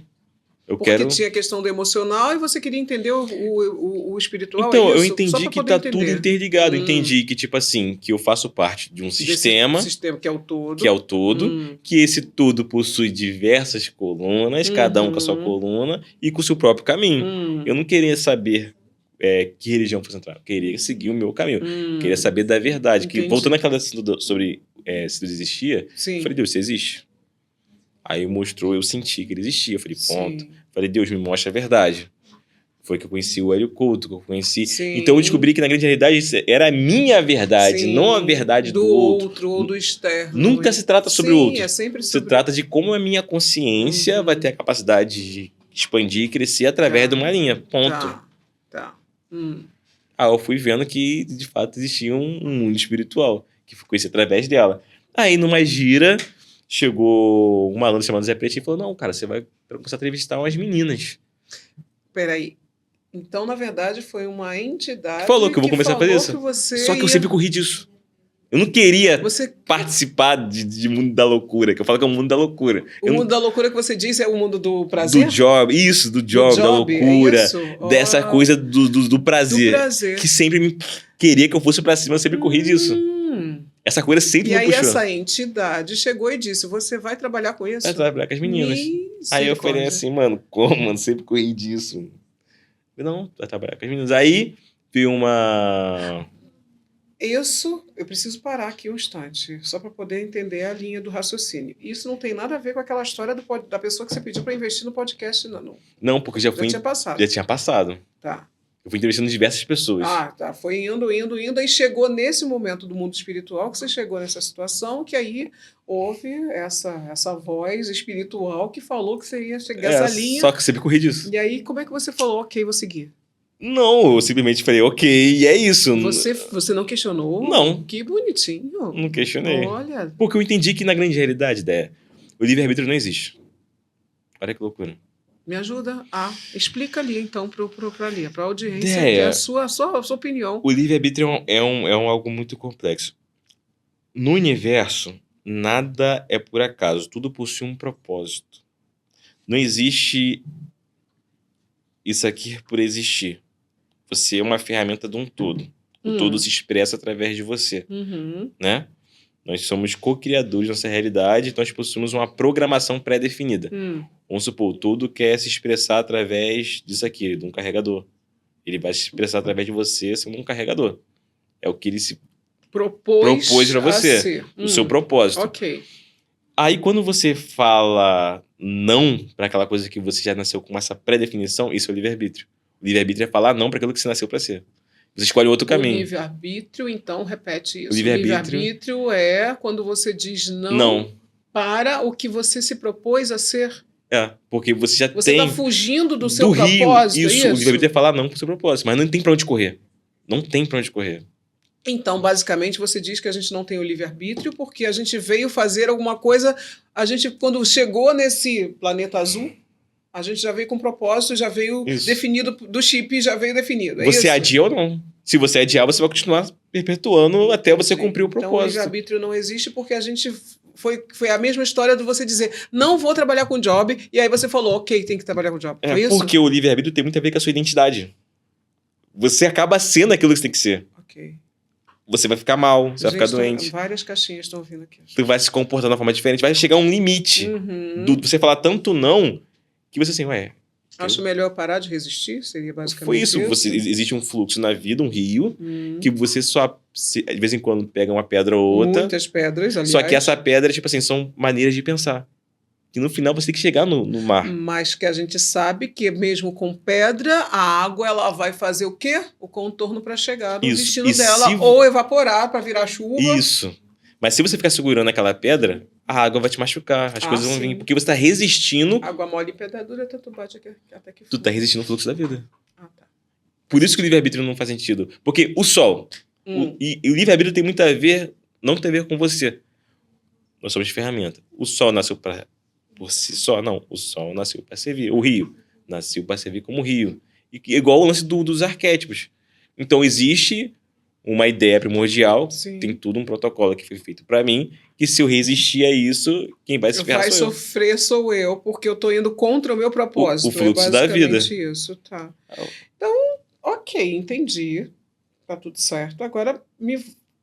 Porque tinha a questão do emocional e você queria entender o espiritual. Então, eu entendi que tá tudo interligado. Entendi que, tipo assim, que eu faço parte de um sistema que é o todo. Que esse todo possui diversas colunas, cada um com a sua coluna e com o seu próprio caminho. Eu não queria saber que religião fosse entrar. Eu queria seguir o meu caminho. Queria saber da verdade. Que, voltando àquela sobre se Deus existia, eu falei, Deus, você existe? Aí mostrou, eu senti que ele existia. Eu falei, ponto. Falei, Deus, me mostra a verdade. Foi que eu conheci o Hélio Couto, que eu conheci. Então eu descobri que na grande realidade era a minha verdade, não a verdade do outro. Ou do externo. Nunca se trata sobre o outro. É sempre se trata de como a minha consciência vai ter a capacidade de expandir e crescer através de uma linha. Ponto. Aí eu fui vendo que, de fato, existia um mundo espiritual, que fui conhecer através dela. Aí, numa gira... Chegou um malandro chamado Zé Preto e falou, não, cara, você vai começar a entrevistar umas meninas. Peraí. Então, na verdade, foi uma entidade falou que eu vou começar a fazer isso. Só que eu sempre corri disso. Eu não queria participar de mundo da loucura, que eu falo que é o mundo da loucura. O mundo da loucura que você diz é o mundo do prazer? Do job, da loucura, dessa coisa do prazer. Que sempre me queria que eu fosse pra cima, eu sempre corri disso. Essa coisa sempre me puxou. E aí essa entidade chegou e disse, você vai trabalhar com isso? Vai trabalhar com as meninas. Aí eu falei assim, mano, como, mano? Sempre corri disso. Não, vai trabalhar com as meninas. Aí veio uma... Isso, eu preciso parar aqui um instante, só para poder entender a linha do raciocínio. Isso não tem nada a ver com aquela história da pessoa que você pediu para investir no podcast, não. Não, porque já tinha passado. Já tinha passado. Tá. Eu fui entrevistando diversas pessoas. Tá. Foi indo, aí chegou nesse momento do mundo espiritual que você chegou nessa situação, que aí houve essa voz espiritual que falou que você ia chegar essa linha. Só que eu sempre corri disso. E aí, como é que você falou, ok, vou seguir? Não, eu simplesmente falei, ok, e é isso. Você não questionou? Não. Que bonitinho. Não questionei. Olha. Porque eu entendi que na grande realidade, o livre-arbítrio não existe. Olha que loucura. Me ajuda explica ali, então, para a audiência, que é a sua opinião. O livre-arbítrio é algo muito complexo. No universo, nada é por acaso, tudo possui um propósito. Não existe isso aqui por existir. Você é uma ferramenta de um todo. O todo se expressa através de você, né? Nós somos co-criadores da nossa realidade, então nós possuímos uma programação pré-definida. Vamos supor, tudo quer se expressar através disso aqui, de um carregador. Ele vai se expressar através de você sendo um carregador. É o que ele se propôs para você, o seu propósito. Ok. Aí, quando você fala não para aquela coisa que você já nasceu com essa pré-definição, isso é o livre-arbítrio. O livre-arbítrio é falar não para aquilo que você nasceu para ser. Você escolhe outro caminho. O livre-arbítrio, então, repete isso. O livre-arbítrio é quando você diz não para o que você se propôs a ser. Porque você já Você tem... Você está fugindo do seu propósito, isso. O livre-arbítrio é falar não para o seu propósito, mas não tem para onde correr. Não tem para onde correr. Então, basicamente, você diz que a gente não tem o livre-arbítrio porque a gente veio fazer alguma coisa. A gente, quando chegou nesse planeta azul, a gente já veio com propósito, já veio Isso. definido do chip, já veio definido. É Você isso? adia ou não. Se você adiar, você vai continuar perpetuando até você Sim. cumprir o Então, o propósito. livre-arbítrio não existe porque a gente foi a mesma história de você dizer, não vou trabalhar com job, e aí você falou, ok, tem que trabalhar com job. Foi isso? Porque o livre-arbítrio tem muito a ver com a sua identidade. Você acaba sendo aquilo que você tem que ser. Ok. Você vai ficar mal, você vai ficar doente. Várias caixinhas estão vindo aqui. Tu vai se comportar de uma forma diferente, vai chegar um limite Uhum. do você falar tanto não que você assim, Acho melhor parar de resistir, seria basicamente foi isso. Existe um fluxo na vida, um rio, que você só, de vez em quando, pega uma pedra ou outra. Muitas pedras, aliás. Só que essa pedra, tipo assim, são maneiras de pensar. E no final você tem que chegar no mar. Mas que a gente sabe que mesmo com pedra, a água ela vai fazer o quê? O contorno para chegar no destino dela, ou evaporar para virar chuva. Isso. Mas se você ficar segurando aquela pedra, a água vai te machucar, as coisas vão vir. Porque você está resistindo. Água mole e pedra dura, tanto bate até que tu está resistindo ao fluxo da vida. Ah, tá. Por isso que o livre-arbítrio não faz sentido. Porque o sol, e o livre-arbítrio tem muito a ver, não tem a ver com você. Nós somos ferramenta. O sol nasceu para por si só, não. O sol nasceu para servir. O rio nasceu para servir como rio. E igual o lance dos arquétipos. Então existe uma ideia primordial, Sim. Tem tudo um protocolo que foi feito para mim, que se eu resistir a isso, quem vai se ferrar sou eu. Vai sofrer sou eu, porque eu tô indo contra o meu propósito. O fluxo da vida. Isso, tá. Então, ok, entendi. Tá tudo certo. Agora,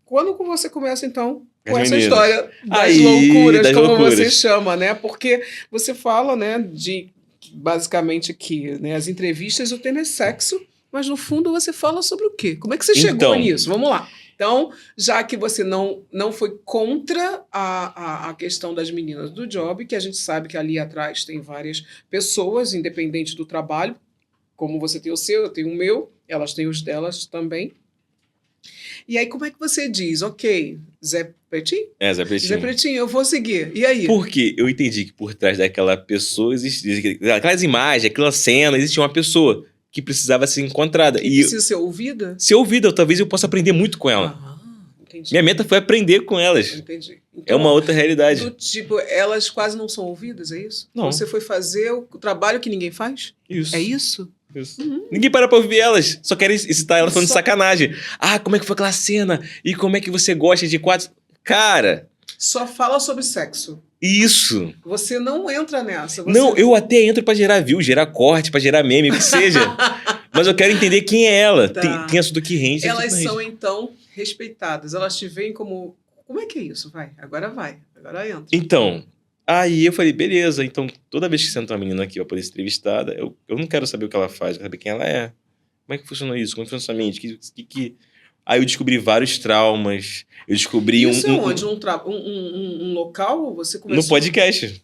quando você começa, então, com essa história das loucuras, como você chama, né? Porque você fala, né, de basicamente que, né, as entrevistas o tema é sexo, mas no fundo você fala sobre o quê? Como é que você chegou nisso? Vamos lá. Então, já que você não foi contra a questão das meninas do job, que a gente sabe que ali atrás tem várias pessoas, independente do trabalho, como você tem o seu, eu tenho o meu, elas têm os delas também. E aí, como é que você diz? Ok, Zé Pretinho? Zé Pretinho. Zé Pretinho, eu vou seguir. E aí? Porque eu entendi que por trás daquela pessoa existia aquelas imagens, aquela cena, existia uma pessoa que precisava ser encontrada. E precisa ser ouvida? Ser ouvida, talvez eu possa aprender muito com ela. Entendi. Minha meta foi aprender com elas. Entendi. Então, é uma outra realidade. Do tipo, elas quase não são ouvidas, é isso? Não. Você foi fazer o trabalho que ninguém faz? Isso. É isso? Isso. Ninguém para pra ouvir elas. Só querem excitar elas falando de sacanagem. Como é que foi aquela cena? E como é que você gosta de quadros? Cara... Só fala sobre sexo. Isso. Você não entra nessa. Não, eu até entro pra gerar view, gerar corte, pra gerar meme, o que seja. Mas eu quero entender quem é ela. Tá. Tem assunto que rende. Elas são, então, respeitadas. Elas te veem como... Como é que é isso? Vai. Agora entra. Então... Aí eu falei, beleza, então toda vez que senta uma menina aqui pra poder ser entrevistada, eu não quero saber o que ela faz, eu quero saber quem ela é. Como é que funciona isso? Como é que funciona a mente? Aí eu descobri vários traumas, eu descobri isso é onde? Um local? Você começou... No podcast.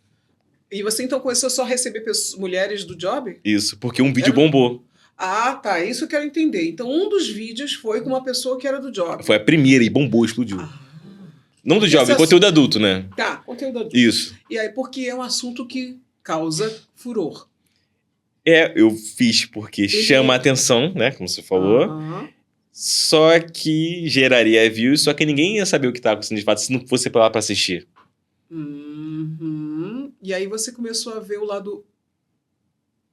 E você então começou só a receber mulheres do job? Isso, porque um vídeo bombou. Ah, tá, isso eu quero entender. Então um dos vídeos foi com uma pessoa que era do job. Foi a primeira e bombou, explodiu. Não do job, conteúdo adulto, né? Tá, conteúdo adulto. Isso. E aí, porque é um assunto que causa furor. Eu fiz porque chama a atenção, né? Como você falou. Só que geraria views, só que ninguém ia saber o que estava acontecendo de fato se não fosse pra lá pra assistir. E aí você começou a ver o lado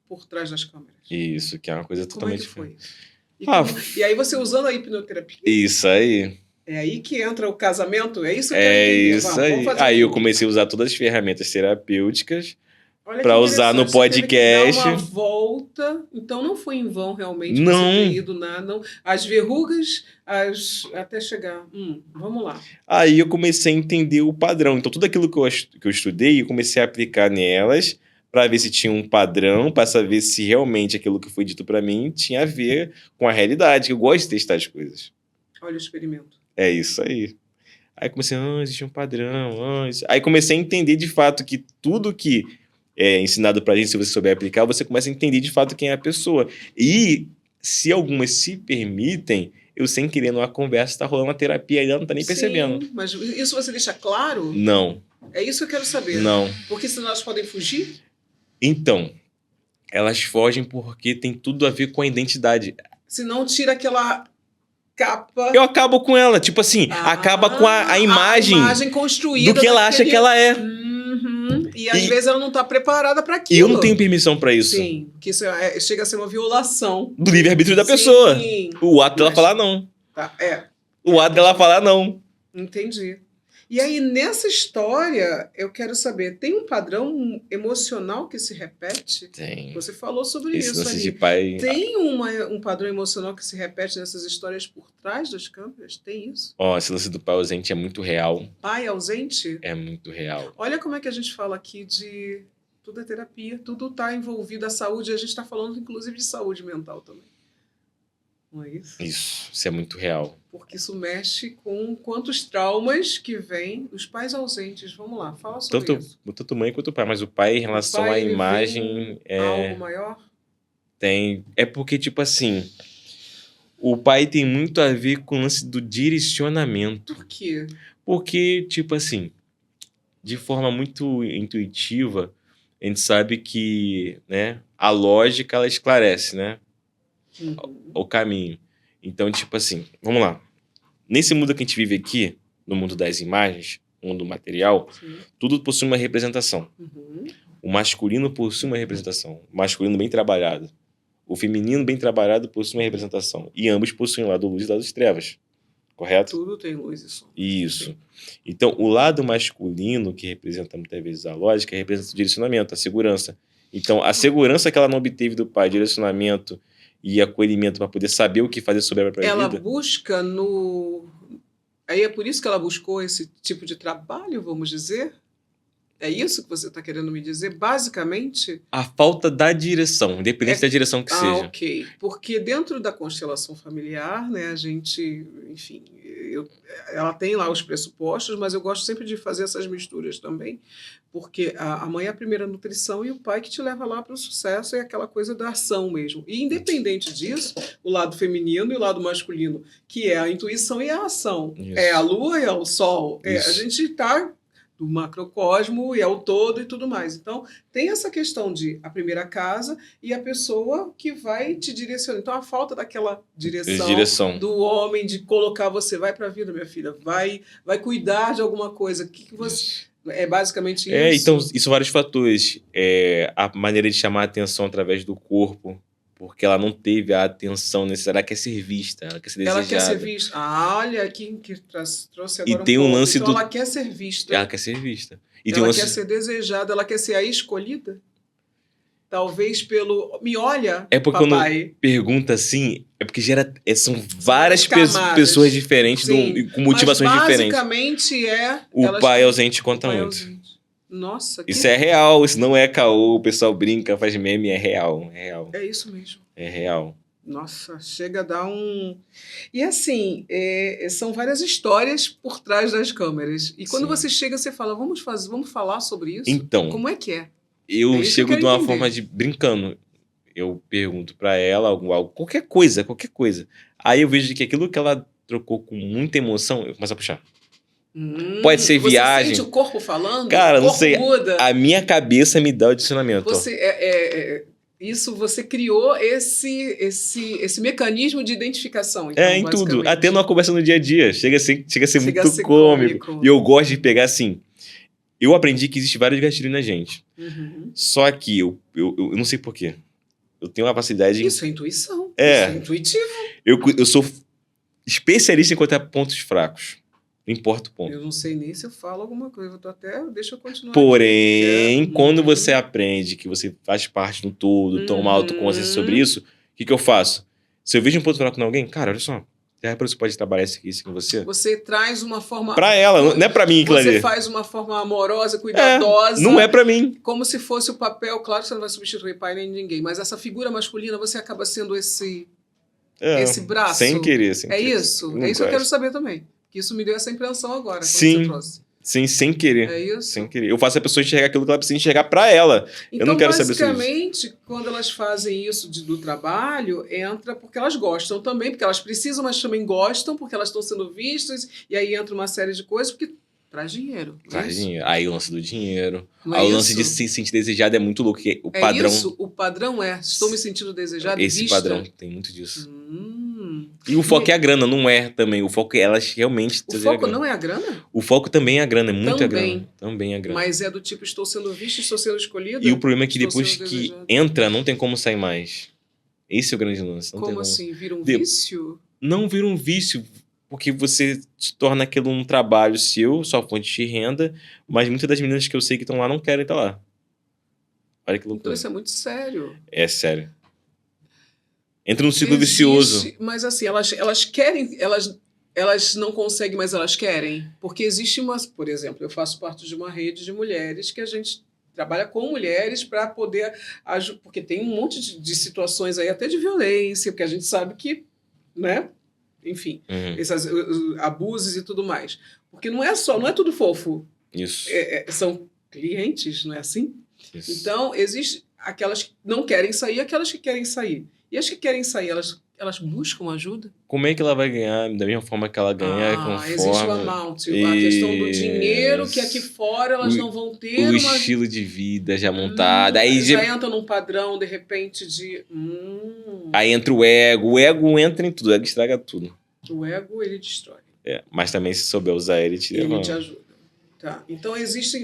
por trás das câmeras. Isso, que é uma coisa totalmente diferente. E aí você usando a hipnoterapia. Isso aí. É aí que entra o casamento? É isso que eu quero entender. Isso aí. Aí eu comecei a usar todas as ferramentas terapêuticas para usar no podcast. Dar uma volta. Então não foi em vão realmente não. Você ter ido não. As verrugas, até chegar. Vamos lá. Aí eu comecei a entender o padrão. Então tudo aquilo que eu estudei, eu comecei a aplicar nelas para ver se tinha um padrão, para saber se realmente aquilo que foi dito para mim tinha a ver com a realidade. Eu gosto de testar as coisas. Olha o experimento. É isso aí. Aí comecei, existe um padrão. Aí comecei a entender de fato que tudo que é ensinado pra gente, se você souber aplicar, você começa a entender de fato quem é a pessoa. E se algumas se permitem, eu sem querer numa conversa, tá rolando uma terapia e ela não tá nem percebendo. Sim, mas isso você deixa claro? Não. É isso que eu quero saber. Não. Porque senão elas podem fugir? Então, elas fogem porque tem tudo a ver com a identidade. Se não tira aquela capa. Eu acabo com ela. Tipo assim, acaba com a imagem, a imagem construída do que ela acha que ela é. Uhum. E às vezes ela não está preparada para aquilo. E eu não tenho permissão para isso. Sim, que isso chega a ser uma violação. Do livre-arbítrio da pessoa. Sim. O ato dela falar não. Tá, O ato dela falar não. Entendi. E aí, nessa história, eu quero saber, tem um padrão emocional que se repete? Tem. Você falou sobre Esse isso lance ali. de pai... Tem um padrão emocional que se repete nessas histórias por trás das câmeras? Tem isso? Ó, esse lance do pai ausente é muito real. Pai ausente? É muito real. Olha como é que a gente fala aqui de... Tudo é terapia, tudo está envolvido a saúde, e a gente está falando, inclusive, de saúde mental também. Não é isso? Isso é muito real. Porque isso mexe com quantos traumas que vêm dos pais ausentes. Vamos lá, fala sobre isso. Tanto mãe quanto pai, mas o pai em relação à imagem algo maior? Tem. É porque, tipo assim, o pai tem muito a ver com o lance do direcionamento. Por quê? Porque, tipo assim, de forma muito intuitiva, a gente sabe que, né, a lógica ela esclarece, né? O caminho. Então, tipo assim, vamos lá. Nesse mundo que a gente vive aqui, no mundo das imagens, no mundo material, Sim. tudo possui uma representação. O masculino possui uma representação. O masculino bem trabalhado. O feminino bem trabalhado possui uma representação. E ambos possuem o lado luz e o lado das trevas. Correto? Tudo tem luz e sombra. Isso. Sim. Então, o lado masculino, que representa muitas vezes a lógica, representa o direcionamento, a segurança. Então, a segurança que ela não obteve do pai, direcionamento e acolhimento para poder saber o que fazer sobre a própria vida. Ela busca no... Aí é por isso que ela buscou esse tipo de trabalho, vamos dizer? É isso que você está querendo me dizer? Basicamente... A falta da direção, independente da direção que seja. Ok. Porque dentro da constelação familiar, né, a gente, enfim, ela tem lá os pressupostos, mas eu gosto sempre de fazer essas misturas também, porque a mãe é a primeira nutrição e o pai que te leva lá para o sucesso é aquela coisa da ação mesmo. E independente disso, o lado feminino e o lado masculino, que é a intuição e a ação. Isso. É a lua e é o sol. A Isso. gente está do macrocosmo e ao todo e tudo mais. Então, tem essa questão de a primeira casa e a pessoa que vai te direcionar. Então, a falta daquela direção. Do homem de colocar você, vai para a vida, minha filha, vai cuidar de alguma coisa. O que você... Isso. É basicamente isso. Então, isso vários fatores. A maneira de chamar a atenção através do corpo, porque ela não teve a atenção necessária, ela quer ser vista, ela quer ser desejada. Ela quer ser vista. Olha, aqui que trouxe agora e tem um lance então, do... ela quer ser vista. Ela quer ser vista. E ela tem um lance... quer ser desejada, ela quer ser a escolhida. Talvez pelo... Me olha, É porque papai. quando pergunta assim, é porque são várias camadas. pessoas diferentes, com motivações diferentes. Basicamente O pai ausente conta muito. Ausente. Nossa, Isso é real, isso não é caô, o pessoal brinca, faz meme, é real. É isso mesmo. É real. Nossa, chega a dar um... E assim, são várias histórias por trás das câmeras. E quando você chega, você fala, vamos falar sobre isso? Então, como é que é? Eu chego de uma forma de brincando. Eu pergunto pra ela algo, qualquer coisa. Aí eu vejo que aquilo que ela trocou com muita emoção, eu começo a puxar. Pode ser viagem. Você sente o corpo falando? Cara, o corpo não sei. Muda. A minha cabeça me dá o direcionamento. Isso você criou esse mecanismo de identificação. Então, em tudo. Até numa conversa no dia a dia. Chega a ser muito cômico. E eu gosto de pegar assim. Eu aprendi que existe vários gatilhos na gente. Só que eu não sei porquê. Eu tenho uma facilidade... Isso é intuição. Isso é intuitivo. Eu sou especialista em encontrar pontos fracos. Não importa o ponto. Eu não sei nem se eu falo alguma coisa. Deixa eu continuar. Porém, quando você aprende que você faz parte do todo, toma autoconsciência sobre isso, o que eu faço? Se eu vejo um ponto fraco em alguém, cara, olha só. Você pode trabalhar isso aqui com você? Você traz uma forma... Pra ela, não é pra mim, Clarinha. Você faz uma forma amorosa, cuidadosa. Não é pra mim. Como se fosse o papel... Claro que você não vai substituir pai nem ninguém, mas essa figura masculina, você acaba sendo esse braço. Sem querer. Isso? É isso que eu quero saber também. Que isso me deu essa impressão agora. Sim. Você trouxe. Sim, sem querer. É isso? Sem querer. Eu faço a pessoa enxergar aquilo que ela precisa enxergar pra ela. Então, eu não quero saber sobre isso. basicamente, quando elas fazem isso do trabalho, entra porque elas gostam também, porque elas precisam, mas também gostam, porque elas estão sendo vistas, e aí entra uma série de coisas, porque traz dinheiro. Traz dinheiro. Aí o lance do dinheiro. Não aí o lance de se sentir desejado é muito louco. O padrão... Isso? O padrão estou me sentindo desejado, Esse vista. padrão tem muito disso. E o foco é a grana, não é também. O foco é elas realmente O trazerem a foco grana. não é a grana? O foco também é a grana, é muita Também. grana. Também é grana. Mas é do tipo, estou sendo vista, estou sendo escolhida? E o problema é que Estou depois sendo que desejada? entra, não tem como sair mais. Esse é o grande lance. Não tem Como como. assim? Vira um De- vício? Não vira um vício, porque você se torna aquilo um trabalho seu, sua fonte de renda, mas muitas das meninas que eu sei que estão lá não querem estar lá. Olha que Então loucura. isso é muito sério. É sério. Entra num ciclo vicioso. Mas assim, elas querem, elas não conseguem, mas elas querem. Porque existe uma, por exemplo, eu faço parte de uma rede de mulheres que a gente trabalha com mulheres para poder ajudar, porque tem um monte de situações aí, até de violência, porque a gente sabe que, né? Enfim, Uhum. esses abusos e tudo mais. Porque não é tudo fofo. Isso. São clientes, não é assim? Isso. Então, existe aquelas que não querem sair, aquelas que querem sair. E as que querem sair, elas buscam ajuda? Como é que ela vai ganhar da mesma forma que ela ganha conforme... Existe o amount, a questão do dinheiro, que aqui fora elas não vão ter o uma... estilo de vida já montado. Aí já entra num padrão, de repente, de... Aí entra o ego entra em tudo, o ego estraga tudo. O ego, ele destrói. Mas também se souber usar ele, te leva. Ele te ajuda. Tá. Então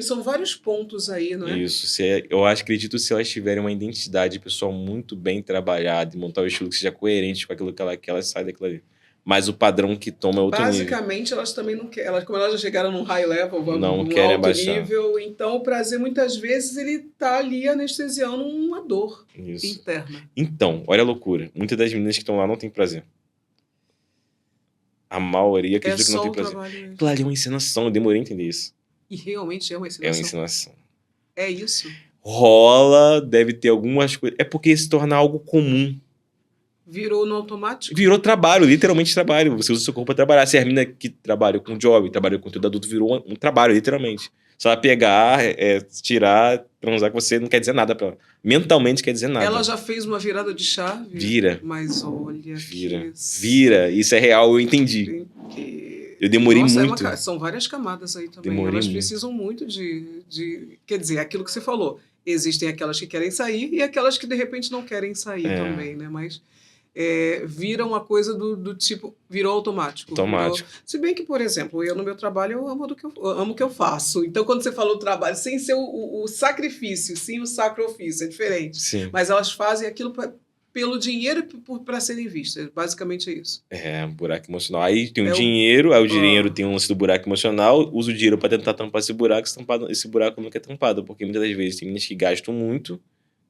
são vários pontos aí, não é? Isso. Eu acredito que se elas tiverem uma identidade pessoal muito bem trabalhada e montar um estilo que seja coerente com aquilo que elas saem daquilo ali. Mas o padrão que toma é outro Basicamente, nível. elas também não querem. Como elas já chegaram num high level, não num querem alto abaixar. nível, então o prazer, muitas vezes, ele tá ali anestesiando uma dor interna. Então, olha a loucura. Muitas das meninas que estão lá não têm prazer. A maioria acredita que não tem prazer. Claro, é uma encenação. Eu demorei a entender isso. E realmente é uma encenação? É uma encenação. É isso? Rola, deve ter algumas coisas. É porque se torna algo comum. Virou no automático? Virou trabalho, literalmente trabalho. Você usa o seu corpo para trabalhar. Se a menina que trabalha com job, trabalha com conteúdo adulto, virou um trabalho, literalmente. Se ela pegar, tirar, transar com você, não quer dizer nada pra ela. Mentalmente quer dizer nada. Ela já fez uma virada de chave? Vira. Mas olha... Vira. Isso é real, eu entendi. Eu demorei muito. São várias camadas aí também. Demorei Elas muito. precisam muito de... Quer dizer, aquilo que você falou. Existem aquelas que querem sair e aquelas que, de repente, não querem sair também, né? Mas vira uma coisa do tipo... Virou automático. Automático. Se bem que, por exemplo, eu no meu trabalho, eu amo o que eu faço. Então, quando você fala o trabalho, sem ser o sacrifício, sim o sacro-ofício, é diferente. Sim. Mas elas fazem aquilo pelo dinheiro e para serem vistas. Basicamente é isso. Buraco emocional. Aí tem o dinheiro, aí o dinheiro tem um lance do buraco emocional, usa o dinheiro para tentar tampar esse buraco nunca é tampado, porque muitas das vezes tem meninas que gastam muito.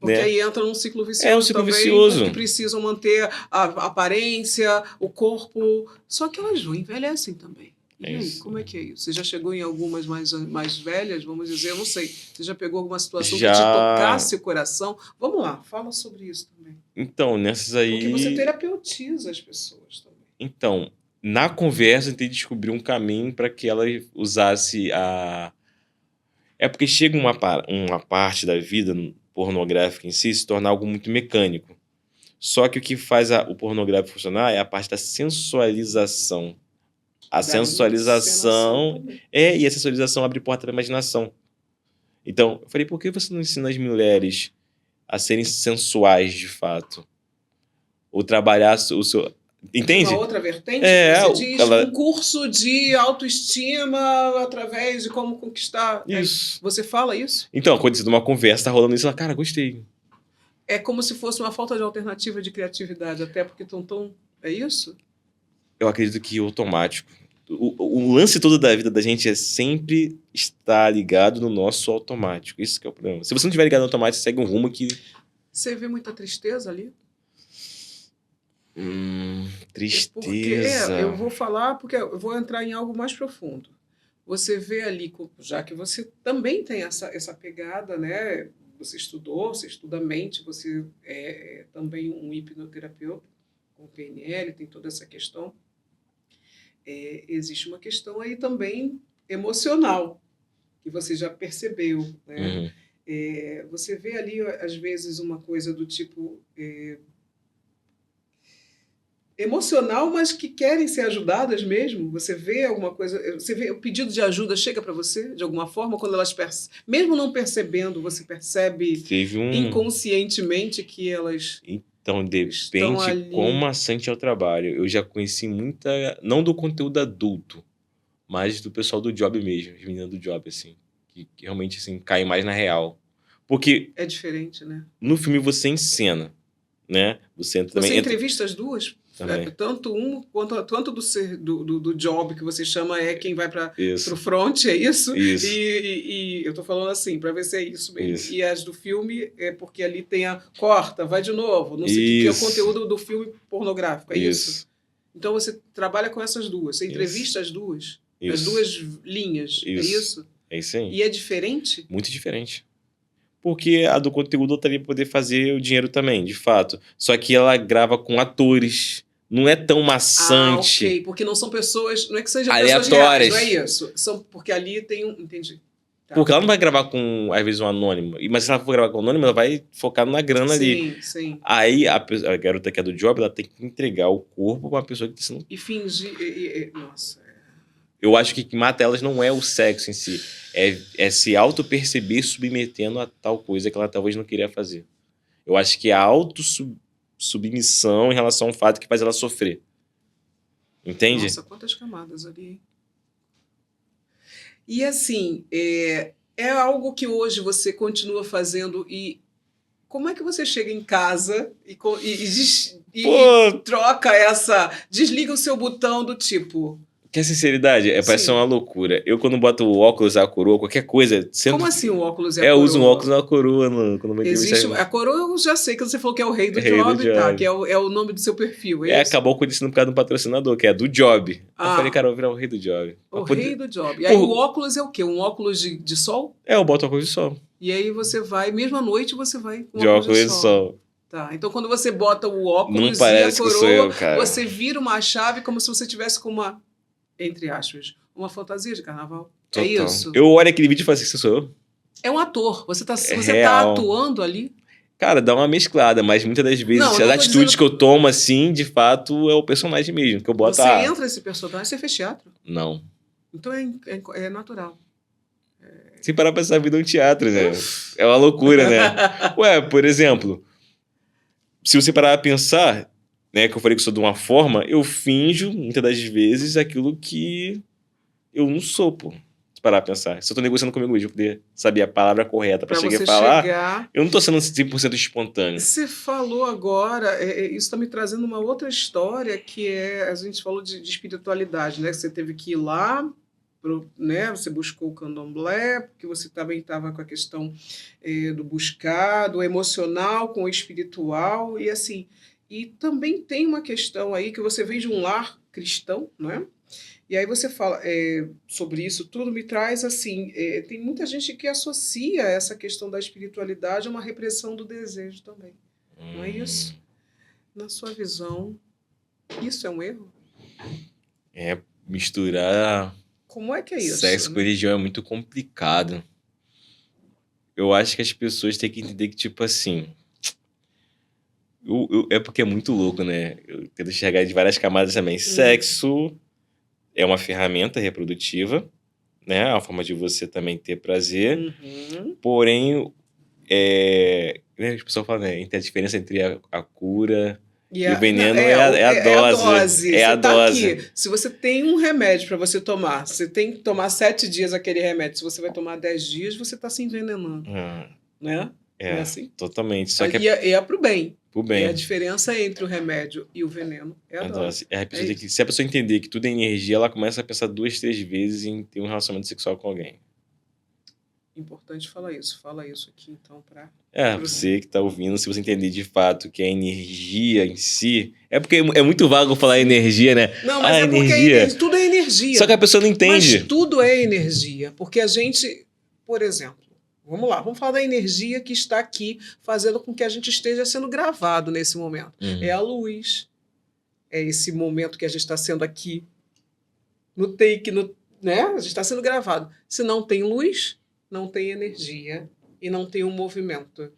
Porque aí entra num ciclo vicioso. É um ciclo vicioso. Que precisam manter a aparência, o corpo. Só que elas envelhecem também. E aí, como é que é isso? Você já chegou em algumas mais velhas, vamos dizer, eu não sei. Você já pegou alguma situação que te tocasse o coração? Vamos lá, fala sobre isso também. Então, nessas aí... Porque você terapeutiza as pessoas também. Então, na conversa, eu tentei descobrir um caminho para que ela usasse a... É porque chega uma parte da vida pornográfica em si se torna algo muito mecânico. Só que o que faz o pornográfico funcionar é a parte da sensualização. A sensualização... E a sensualização abre porta da imaginação. Então, eu falei, por que você não ensina as mulheres a serem sensuais de fato? Ou trabalhar o seu... Entende? Uma outra vertente? Você diz um curso de autoestima através de como conquistar. Isso. Você fala isso? Então, quando numa conversa tá rolando isso, ela, cara, gostei. É como se fosse uma falta de alternativa de criatividade, até porque estão tão... É isso? Eu acredito que automático. O lance todo da vida da gente é sempre estar ligado no nosso automático. Isso que é o problema. Se você não estiver ligado no automático, segue um rumo que... Você vê muita tristeza ali? Tristeza. Porque, eu vou falar porque eu vou entrar em algo mais profundo. Você vê ali, já que você também tem essa pegada, né? Você estudou, você estuda a mente, você é também um hipnoterapeuta com PNL, tem toda essa questão. Existe uma questão aí também emocional, que você já percebeu, né? Você vê ali, às vezes, uma coisa do tipo... emocional, mas que querem ser ajudadas mesmo. Você vê alguma coisa, você vê o pedido de ajuda chega para você de alguma forma quando elas mesmo não percebendo, você percebe inconscientemente que elas Então, depende ali. quão maçante é o trabalho. Eu já conheci muita, não do conteúdo adulto, mas do pessoal do job mesmo, as meninas do job, assim, que realmente, assim, caem mais na real. Porque É diferente, né? no filme você encena, né? Você também Você entra... entrevista as duas? Também. Tanto um quanto tanto do job que você chama é quem vai para Isso. o front, é isso? Isso. E eu tô falando assim, para ver se é isso mesmo. Isso. E as do filme é porque ali tem a corta, vai de novo, não sei o que é o Isso. conteúdo do filme pornográfico, é isso? Isso. Então você trabalha com essas duas, você entrevista as duas, as Isso. duas linhas, é isso? É isso aí. E é diferente? Muito diferente. Porque a do conteúdo estaria poder fazer o dinheiro também, de fato. Só que ela grava com atores. Não é tão maçante. Ah, ok. Porque não são pessoas. Não é que sejam Aleatórias. pessoas reais, não é isso. São, porque ali tem um. Entendi. Tá. Porque ela não vai gravar com, às vezes, um anônimo. Mas se ela for gravar com um anônimo, ela vai focar na grana ali. Sim, sim. Aí a garota que é do job, ela tem que entregar o corpo pra uma pessoa que tá sendo... E fingir. Nossa. Eu acho que o que mata elas não é o sexo em si. É se auto-perceber submetendo a tal coisa que ela talvez não queria fazer. Eu acho que é a auto-submissão em relação ao fato que faz ela sofrer. Entende? Nossa, quantas camadas ali, hein? E assim, é algo que hoje você continua fazendo e como é que você chega em casa e troca essa... Desliga o seu botão do tipo... Quer sinceridade? Parece uma loucura. Eu, quando boto o óculos, a coroa, qualquer coisa... Sempre... Como assim o óculos e a coroa? Eu uso um óculos e a coroa. Quando existe a coroa, eu já sei que você falou que é o rei do job, tá? Que é o nome do seu perfil, acabou acontecendo por causa do patrocinador, que é do job. Eu falei, cara, eu vou virar o rei do job. Rei do job. E aí o óculos é o quê? Um óculos de sol? Eu boto óculos de sol. E aí você vai, mesmo à noite, você vai com óculos de sol. Tá, então quando você bota o óculos e a coroa, cara. Você vira uma chave como se você tivesse com uma, entre aspas, uma fantasia de carnaval. Total. É isso? Eu olho aquele vídeo e falo assim, você sou eu? É um ator. Você tá atuando ali? Cara, dá uma mesclada, mas muitas das vezes as atitudes que eu tomo, assim, de fato, é o personagem mesmo. Que eu boto Você entra esse personagem, você fez teatro? Não. Então é natural. Se parar pra pensar, a vida é um teatro, né? É uma loucura, né? Ué, por exemplo, se você parar pra pensar, né, que eu falei que sou de uma forma, eu finjo, muitas das vezes, aquilo que eu não sou, pô. Se parar pra pensar. Se eu tô negociando comigo hoje, eu poder saber a palavra correta pra chegar e falar, eu não tô sendo 100% espontâneo. Você falou agora, isso tá me trazendo uma outra história, que a gente falou de espiritualidade, né? Que você teve que ir lá, né? Você buscou o candomblé, porque você também estava com a questão do buscar, do emocional com o espiritual, e assim... E também tem uma questão aí que você vem de um lar cristão, não é? E aí você fala sobre isso tudo, me traz assim, tem muita gente que associa essa questão da espiritualidade a uma repressão do desejo também. Não é isso? Na sua visão, isso é um erro? Misturar... Como é que é isso? Sexo com religião é muito complicado. Eu acho que as pessoas têm que entender que, tipo assim... é porque é muito louco, né? Eu tento enxergar de várias camadas também. Sexo é uma ferramenta reprodutiva, né? É uma forma de você também ter prazer. Porém, as pessoas falam, né? Tem a diferença entre a cura e o veneno é a dose. É a dose. Aqui. Se você tem um remédio para você tomar, você tem que tomar 7 dias aquele remédio. Se você vai tomar 10 dias, você está se envenenando. Né? É assim? Totalmente. Só que é pro bem. Pro bem. E a diferença entre o remédio e o veneno é a dose. Se a pessoa entender que tudo é energia, ela começa a pensar 2, 3 vezes em ter um relacionamento sexual com alguém. Importante falar isso. Fala isso aqui, então, para... você que tá ouvindo, se você entender de fato que a energia em si... É porque é muito vago falar energia, né? Não, mas porque tudo é energia. Só que a pessoa não entende. Mas tudo é energia. Porque a gente, por exemplo... Vamos lá, vamos falar da energia que está aqui fazendo com que a gente esteja sendo gravado nesse momento. É a luz, é esse momento que a gente está sendo aqui no take, né? A gente está sendo gravado. Se não tem luz, não tem energia e não tem um movimento.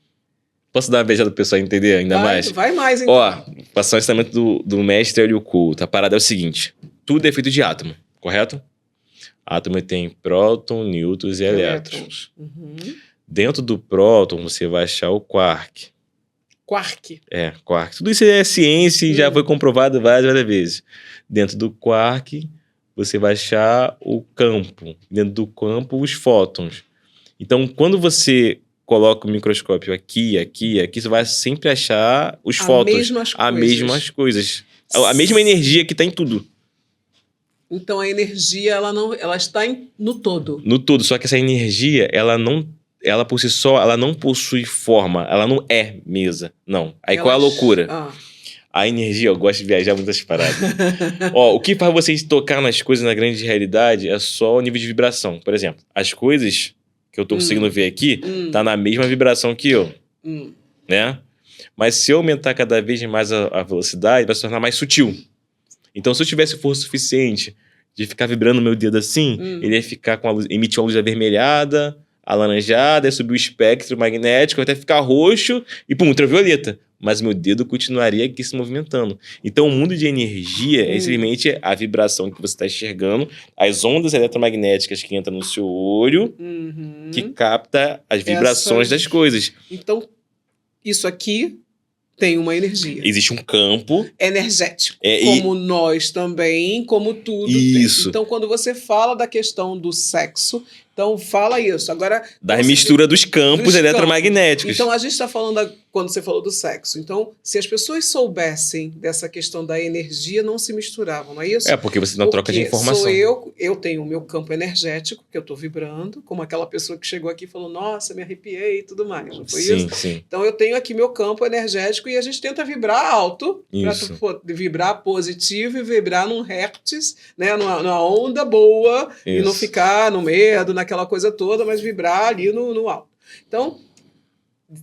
Posso dar uma beijada pro pessoal entender ainda mais? Vai mais, então. Ó, passar o ensinamento do mestre Hélio Couto. A parada é o seguinte, tudo é feito de átomo, correto? Átomo tem próton, nêutrons e elétrons. Dentro do próton, você vai achar o quark. Quark. Quark. Tudo isso é ciência e já foi comprovado várias vezes. Dentro do quark, você vai achar o campo. Dentro do campo, os fótons. Então, quando você coloca o microscópio aqui, você vai sempre achar os fótons. As mesmas coisas. A mesma energia que está em tudo. Então, a energia, ela está no todo. No todo. Só que essa energia, ela por si só, ela não possui forma. Ela não é mesa. Não. Aí qual é a loucura? A energia, eu gosto de viajar muitas paradas. O que faz vocês tocar nas coisas na grande realidade é só o nível de vibração. Por exemplo, as coisas que eu tô conseguindo ver aqui, tá na mesma vibração que eu. Né? Mas se eu aumentar cada vez mais a velocidade, vai se tornar mais sutil. Então, se eu tivesse força suficiente de ficar vibrando meu dedo assim, ele ia ficar com a luz, emitir uma luz avermelhada, alaranjada, aí subir o espectro magnético, até ficar roxo e, pum, ultravioleta. Mas meu dedo continuaria aqui se movimentando. Então, o mundo de energia é simplesmente a vibração que você está enxergando, as ondas eletromagnéticas que entram no seu olho, que capta as vibrações das coisas. Então, isso aqui tem uma energia. Existe um campo energético. Como nós também, como tudo isso. Tem. Então, quando você fala da questão do sexo, então fala isso. Agora, da mistura dos campos eletromagnéticos. Então, a gente está falando, quando você falou do sexo. Então, se as pessoas soubessem dessa questão da energia, não se misturavam, não é isso? Porque você não troca de informação. Eu tenho o meu campo energético, que eu estou vibrando, como aquela pessoa que chegou aqui e falou, nossa, me arrepiei e tudo mais. Não foi isso? Sim. Então, eu tenho aqui meu campo energético e a gente tenta vibrar alto, para vibrar positivo e vibrar num hertz, né, numa onda boa, e não ficar no medo, naquela coisa toda, mas vibrar ali no alto. Então,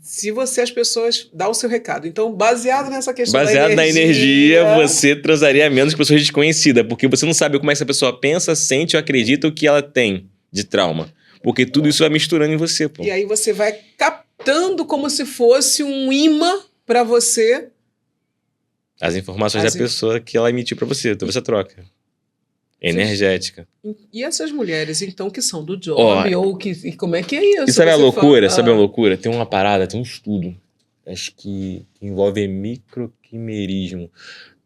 se as pessoas dão o seu recado. Então, baseado nessa questão baseado na energia, você transaria menos com pessoas desconhecidas, porque você não sabe como é que essa pessoa pensa, sente ou acredita o que ela tem de trauma. Porque tudo isso vai misturando em você, pô. E aí você vai captando como se fosse um imã para você as informações da pessoa que ela emitiu para você. Então você troca. Energética. E essas mulheres, então, que são do job, e como é que é isso? E sabe a loucura? Sabe a loucura? Tem uma parada, tem um estudo, acho que envolve microquimerismo.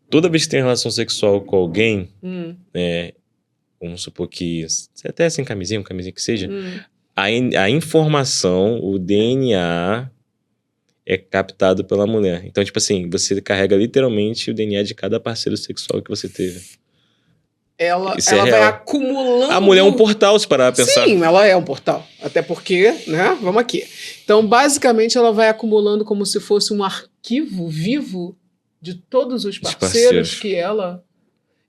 Toda vez que tem relação sexual com alguém, vamos supor que, até sem camisinha que seja, a informação, o DNA é captado pela mulher. Então, tipo assim, você carrega literalmente o DNA de cada parceiro sexual que você teve. Ela vai acumulando... A mulher é um portal, se parar a pensar. Sim, ela é um portal. Até porque, né? Vamos aqui. Então, basicamente, ela vai acumulando como se fosse um arquivo vivo de todos os parceiros que ela...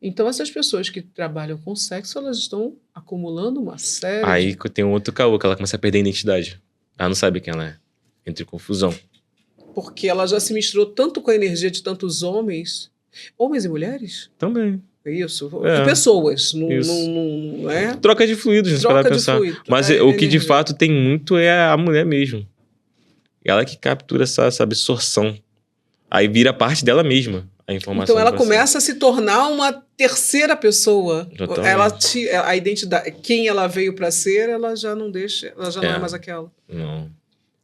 Então, essas pessoas que trabalham com sexo, elas estão acumulando uma série... Aí tem um outro caô, que ela começa a perder a identidade. Ela não sabe quem ela é. Entra em confusão. Porque ela já se misturou tanto com a energia de tantos homens e mulheres? Também. Isso, de pessoas, não é? Troca de fluidos, troca de fluido. Mas o que de fato tem muito é a mulher mesmo. Ela que captura essa absorção. Aí vira parte dela mesma a informação. Então ela começa a se tornar uma terceira pessoa. A identidade, quem ela veio para ser, ela já não deixa, ela já não é mais aquela. Não.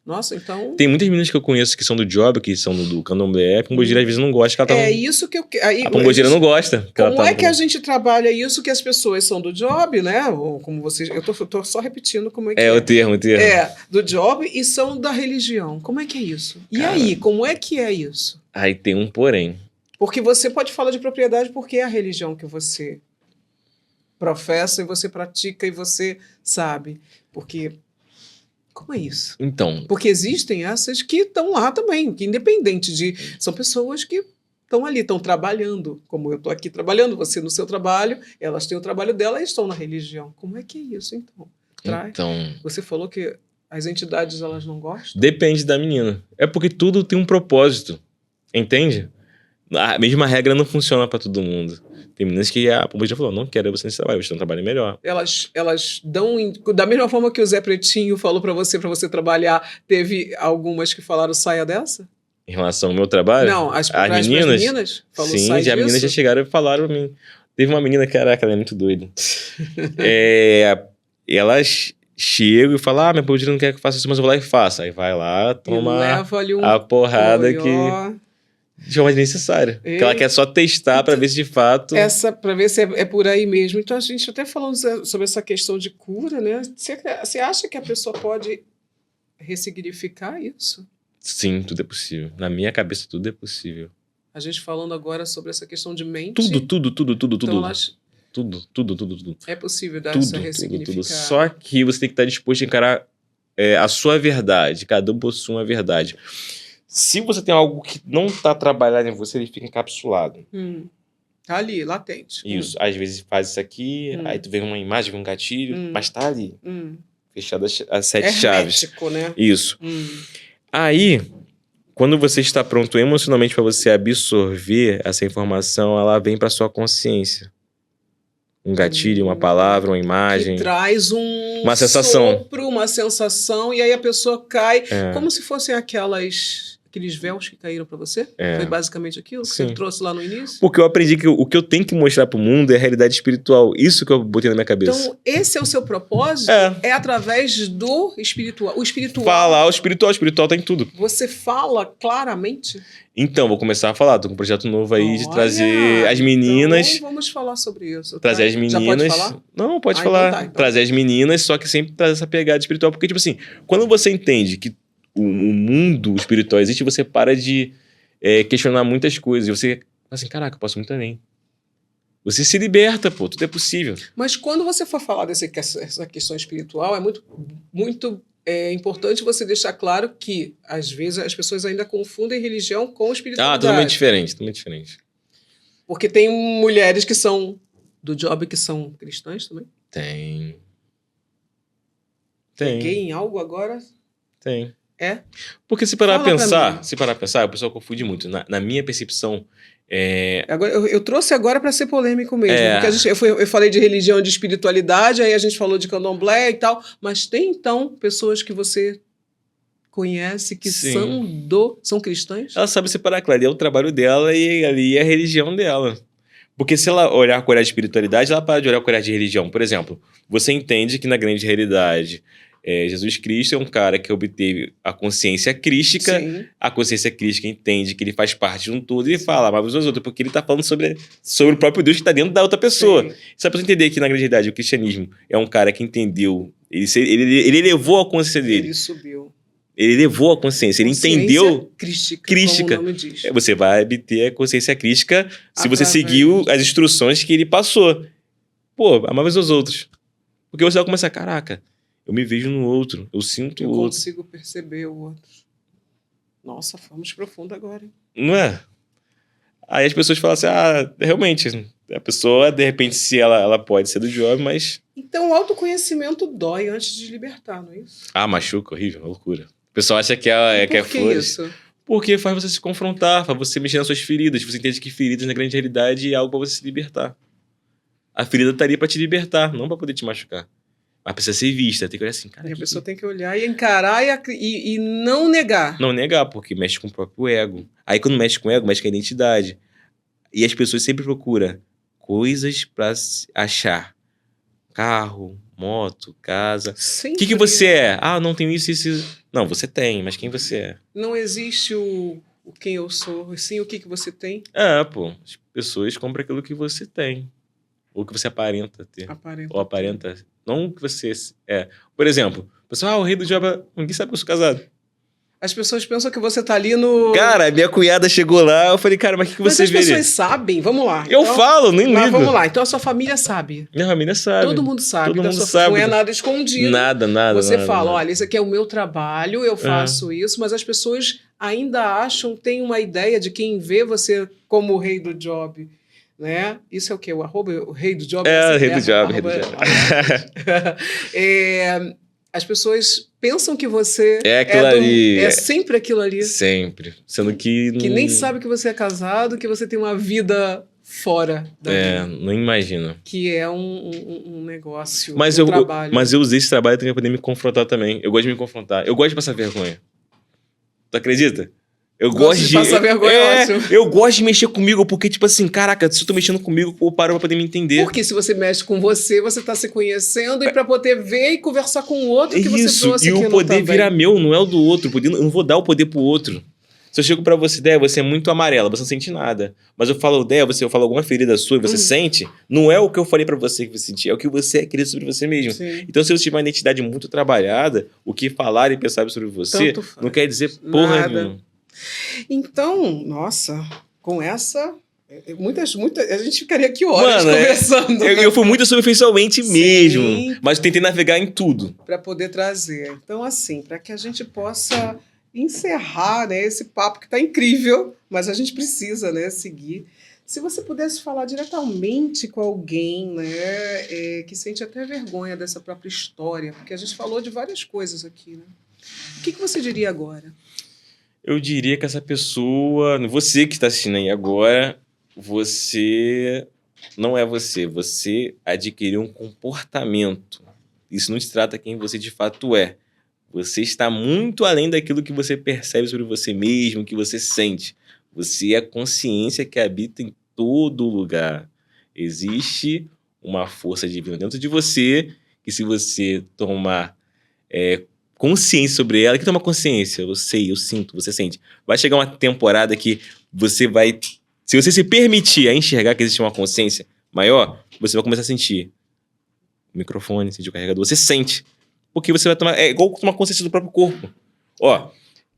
Nossa, então... Tem muitas meninas que eu conheço que são do job, que são do candomblé. A pombogira às vezes não gosta. Que ela tá isso que eu... Aí, a pombogira não gosta. Como é que a gente trabalha isso que as pessoas são do job, né? Ou como vocês... Eu tô só repetindo como é que é. O termo. Do job e são da religião. Como é que é isso? E aí, como é que é isso? Aí tem um porém. Porque você pode falar de propriedade porque é a religião que você professa e você pratica e você sabe. Porque... Como é isso? Então... Porque existem essas que estão lá também, que independente de... São pessoas que estão ali, estão trabalhando, como eu estou aqui trabalhando, você no seu trabalho, elas têm o trabalho dela e estão na religião. Como é que é isso, então? Você falou que as entidades, elas não gostam? Depende da menina. É porque tudo tem um propósito, entende? A mesma regra não funciona para todo mundo. Tem meninas que a pombogira falou, não quero você nesse trabalho, você tem um trabalho melhor. Elas dão... Da mesma forma que o Zé Pretinho falou para você trabalhar, teve algumas que falaram saia dessa? Em relação ao meu trabalho? Não, as meninas? Sim, as meninas já chegaram e falaram para mim. Teve uma menina, caraca, ela é muito doida. Elas chego e falo, minha Pomodoro não quer que eu faça isso, mas eu vou lá e faço. Aí vai lá, toma leva ali a porrada ó. que de forma desnecessária. Porque ela quer só testar para ver se de fato... Para ver se é por aí mesmo. Então, a gente até falando sobre essa questão de cura, né? Você acha que a pessoa pode ressignificar isso? Sim, tudo é possível. Na minha cabeça, tudo é possível. A gente falando agora sobre essa questão de mente. Tudo. Então, Tudo. É possível dar essa ressignificada. Tudo. Só que você tem que estar disposto a encarar a sua verdade. Cada um possui uma verdade. Se você tem algo que não está trabalhado em você, ele fica encapsulado. Tá ali, latente. Isso. Às vezes faz isso aqui, aí tu vê uma imagem, vê um gatilho, mas tá ali. Fechado as 7 chaves. Hermético, né? Isso. Aí, quando você está pronto emocionalmente para você absorver essa informação, ela vem para sua consciência. Um gatilho, uma palavra, uma imagem. Que traz uma sensação. Sopro, uma sensação, e aí a pessoa cai, como se fossem aqueles véus que caíram para você? Foi basicamente aquilo que você trouxe lá no início? Porque eu aprendi que o que eu tenho que mostrar pro mundo é a realidade espiritual. Isso que eu botei na minha cabeça. Então, esse é o seu propósito? É através do espiritual. O espiritual... Falar o espiritual tá em tudo. Você fala claramente? Então, vou começar a falar. Tô com um projeto novo aí de trazer as meninas... Então, vamos falar sobre isso. Trazer as meninas... Já pode falar? Não, pode falar. Então. Trazer as meninas, só que sempre trazer essa pegada espiritual. Porque, tipo assim, quando você entende que o mundo espiritual existe, você para de questionar muitas coisas. E você fala assim, caraca, eu posso muito além. Você se liberta, pô, tudo é possível. Mas quando você for falar dessa questão espiritual, é muito importante você deixar claro que, às vezes, as pessoas ainda confundem religião com espiritualidade. Totalmente diferente. Porque tem mulheres que são do job que são cristãs também? Tem. Peguei em algo agora? Tem. Porque se parar a pensar, o pessoal confunde muito. Na minha percepção, Agora, eu trouxe agora para ser polêmico mesmo. Porque eu falei de religião e de espiritualidade, aí a gente falou de candomblé e tal. Mas tem, então, pessoas que você conhece que são cristãs? Ela sabe separar, claro. É o trabalho dela e ali é a religião dela. Porque se ela olhar com olhar de espiritualidade, ela para de olhar com olhar de religião. Por exemplo, você entende que na grande realidade... Jesus Cristo é um cara que obteve a consciência crística. Sim. A consciência crística entende que ele faz parte de um todo e fala, mas os outros, porque ele está falando sobre o próprio Deus que está dentro da outra pessoa. Sim. Só para você entender que na grande realidade o cristianismo é um cara que entendeu, ele elevou a consciência dele. Ele subiu. Ele elevou a consciência, ele entendeu... Crística. Como o nome diz. Você vai obter a consciência crística se você seguiu as instruções que ele passou. Pô, amar os outros. Porque você vai começar, caraca... Eu me vejo no outro, eu sinto o outro. Eu consigo perceber o outro. Nossa, fomos profundo agora, hein? Não é? Aí as pessoas falam assim, realmente, a pessoa, de repente, se ela pode ser do job, mas... Então, o autoconhecimento dói antes de libertar, não é isso? Machuca, horrível, loucura. O pessoal acha que é flores. Por que isso? Porque faz você se confrontar, faz você mexer nas suas feridas. Você entende que feridas, na grande realidade, é algo pra você se libertar. A ferida estaria pra te libertar, não pra poder te machucar. Mas precisa ser vista, tem que olhar assim, cara. E a pessoa tem que olhar e encarar e não negar. Não negar, porque mexe com o próprio ego. Aí quando mexe com o ego, mexe com a identidade. E as pessoas sempre procuram coisas pra achar. Carro, moto, casa. O que você é? Não tenho isso. Não, você tem, mas quem você é? Não existe o quem eu sou, sim o que você tem. As pessoas compram aquilo que você tem. Ou que você aparenta ter. Ou aparenta... Não que você é. Por exemplo, o pessoal, o rei do job, ninguém sabe que eu sou casado. As pessoas pensam que você tá ali no... Cara, minha cunhada chegou lá, eu falei, cara, mas o que você vê? Mas as pessoas sabem, vamos lá. Eu falo, nem ligo. Mas vamos lá, então a sua família sabe. Minha família sabe. Todo mundo sabe. Todo mundo sabe. Não é nada escondido. Nada. Você fala, olha, isso aqui é o meu trabalho, eu faço isso, mas as pessoas ainda acham, têm uma ideia de quem vê você como o rei do job. Né? Isso é o quê? O arroba? O rei do job? Rei do job. As pessoas pensam que você aquilo ali. É sempre aquilo ali. Sempre. Sendo que... Que nem sabe que você é casado, que você tem uma vida fora da vida. Não imagina. Que é um negócio, trabalho. Mas eu usei esse trabalho também pra poder me confrontar também. Eu gosto de me confrontar. Eu gosto de passar vergonha. Tu acredita? Eu gosto de passar vergonha, ótimo. Eu gosto de mexer comigo, porque, tipo assim, caraca, se eu tô mexendo comigo, eu paro pra poder me entender. Porque se você mexe com você, você tá se conhecendo e pra poder ver e conversar com o outro que você Isso, trouxe e aqui o poder no vira também. meu, não é o do outro. Eu não vou dar o poder pro outro. Se eu chego pra você, Déia, você é muito amarela, você não sente nada. Mas eu falo, Déia, eu falo alguma ferida sua e você sente, não é o que eu falei pra você que você sentir, é o que você acredita sobre você mesmo. Sim. Então, se você tiver uma identidade muito trabalhada, o que falar e pensar sobre você Tanto faz. não quer dizer porra Nada. nenhuma. Então, nossa, com essa... Muitas, a gente ficaria aqui horas Mano, conversando. Eu fui muito superficialmente Sim. mesmo, mas tentei navegar em tudo. Para poder trazer. Então, assim, para que a gente possa encerrar, né, esse papo que está incrível, mas a gente precisa, né, seguir. Se você pudesse falar diretamente com alguém, né, que sente até vergonha dessa própria história, porque a gente falou de várias coisas aqui, né? O que você diria agora? Eu diria que essa pessoa, você que está assistindo aí agora, você não é você. Você adquiriu um comportamento. Isso não se trata quem você de fato é. Você está muito além daquilo que você percebe sobre você mesmo, que você sente. Você é a consciência que habita em todo lugar. Existe uma força divina dentro de você que, se você tomar consciência sobre ela, que toma consciência, eu sei, eu sinto, você sente. Vai chegar uma temporada que você vai... Se você se permitir a enxergar que existe uma consciência maior, você vai começar a sentir o microfone, sentir o carregador. Você sente. Porque você vai tomar... É igual tomar consciência do próprio corpo. Ó,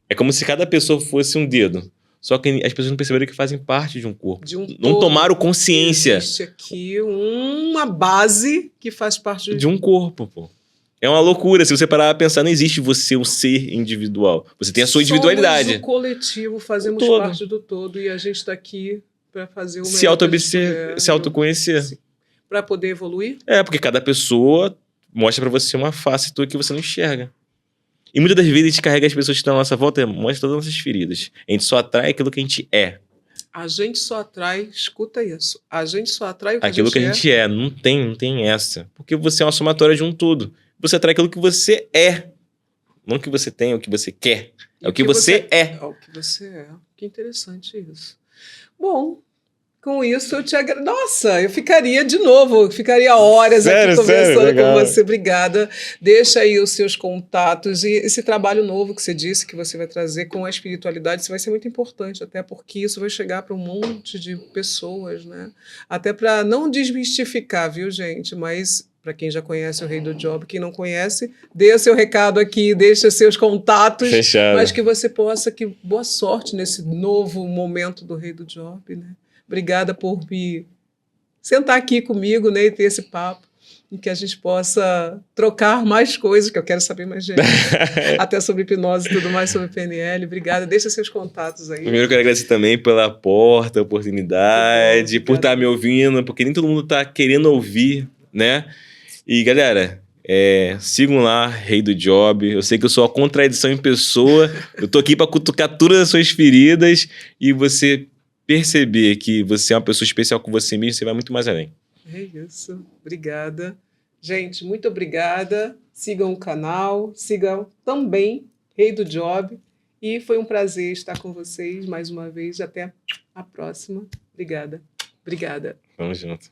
é como se cada pessoa fosse um dedo. Só que as pessoas não perceberam que fazem parte de um corpo. De um não todo. tomaram consciência. Existe aqui uma base que faz parte de um corpo, pô. É uma loucura. Se você parar pra pensar, não existe você, um ser individual. Você tem a sua individualidade. Somos o coletivo, fazemos todo. parte do todo e a gente está aqui para fazer o melhor. Se autoconhecer. Para poder evoluir? É, porque cada pessoa mostra pra você uma face tua que você não enxerga. E muitas das vezes a gente carrega as pessoas que estão à nossa volta e mostra todas as nossas feridas. A gente só atrai aquilo que a gente é. A gente só atrai, escuta isso, a gente só atrai o que aquilo a gente é. Não tem essa. Porque você é uma somatória de um todo. Você atrai aquilo que você é. Não o que você tem, o que você quer. É o que você é. É o que você é. Que interessante isso. Bom, com isso eu te agradeço. Nossa, eu ficaria de novo, ficaria horas aqui conversando com você. Obrigada. Deixa aí os seus contatos e esse trabalho novo que você disse que você vai trazer com a espiritualidade, isso vai ser muito importante, até porque isso vai chegar para um monte de pessoas, né? Até para não desmistificar, viu, gente? Mas para quem já conhece o Rei do Job, quem não conhece, dê o seu recado aqui, deixa seus contatos. Fechado. Mas que você possa, que boa sorte nesse novo momento do Rei do Job, né? Obrigada por me sentar aqui comigo, né, e ter esse papo, e que a gente possa trocar mais coisas, que eu quero saber mais gente, até sobre hipnose e tudo mais, sobre PNL. Obrigada, deixa seus contatos aí. Primeiro eu quero agradecer também pela porta, oportunidade, por estar me ouvindo, porque nem todo mundo está querendo ouvir, né? E galera, sigam lá, Rei do Job. Eu sei que eu sou a contradição em pessoa, eu tô aqui para cutucar todas as suas feridas e você perceber que você é uma pessoa especial com você mesmo, você vai muito mais além. É isso. Obrigada. Gente, muito obrigada. Sigam o canal, sigam também Rei do Job. E foi um prazer estar com vocês mais uma vez. Até a próxima. Obrigada. Obrigada. Vamos junto.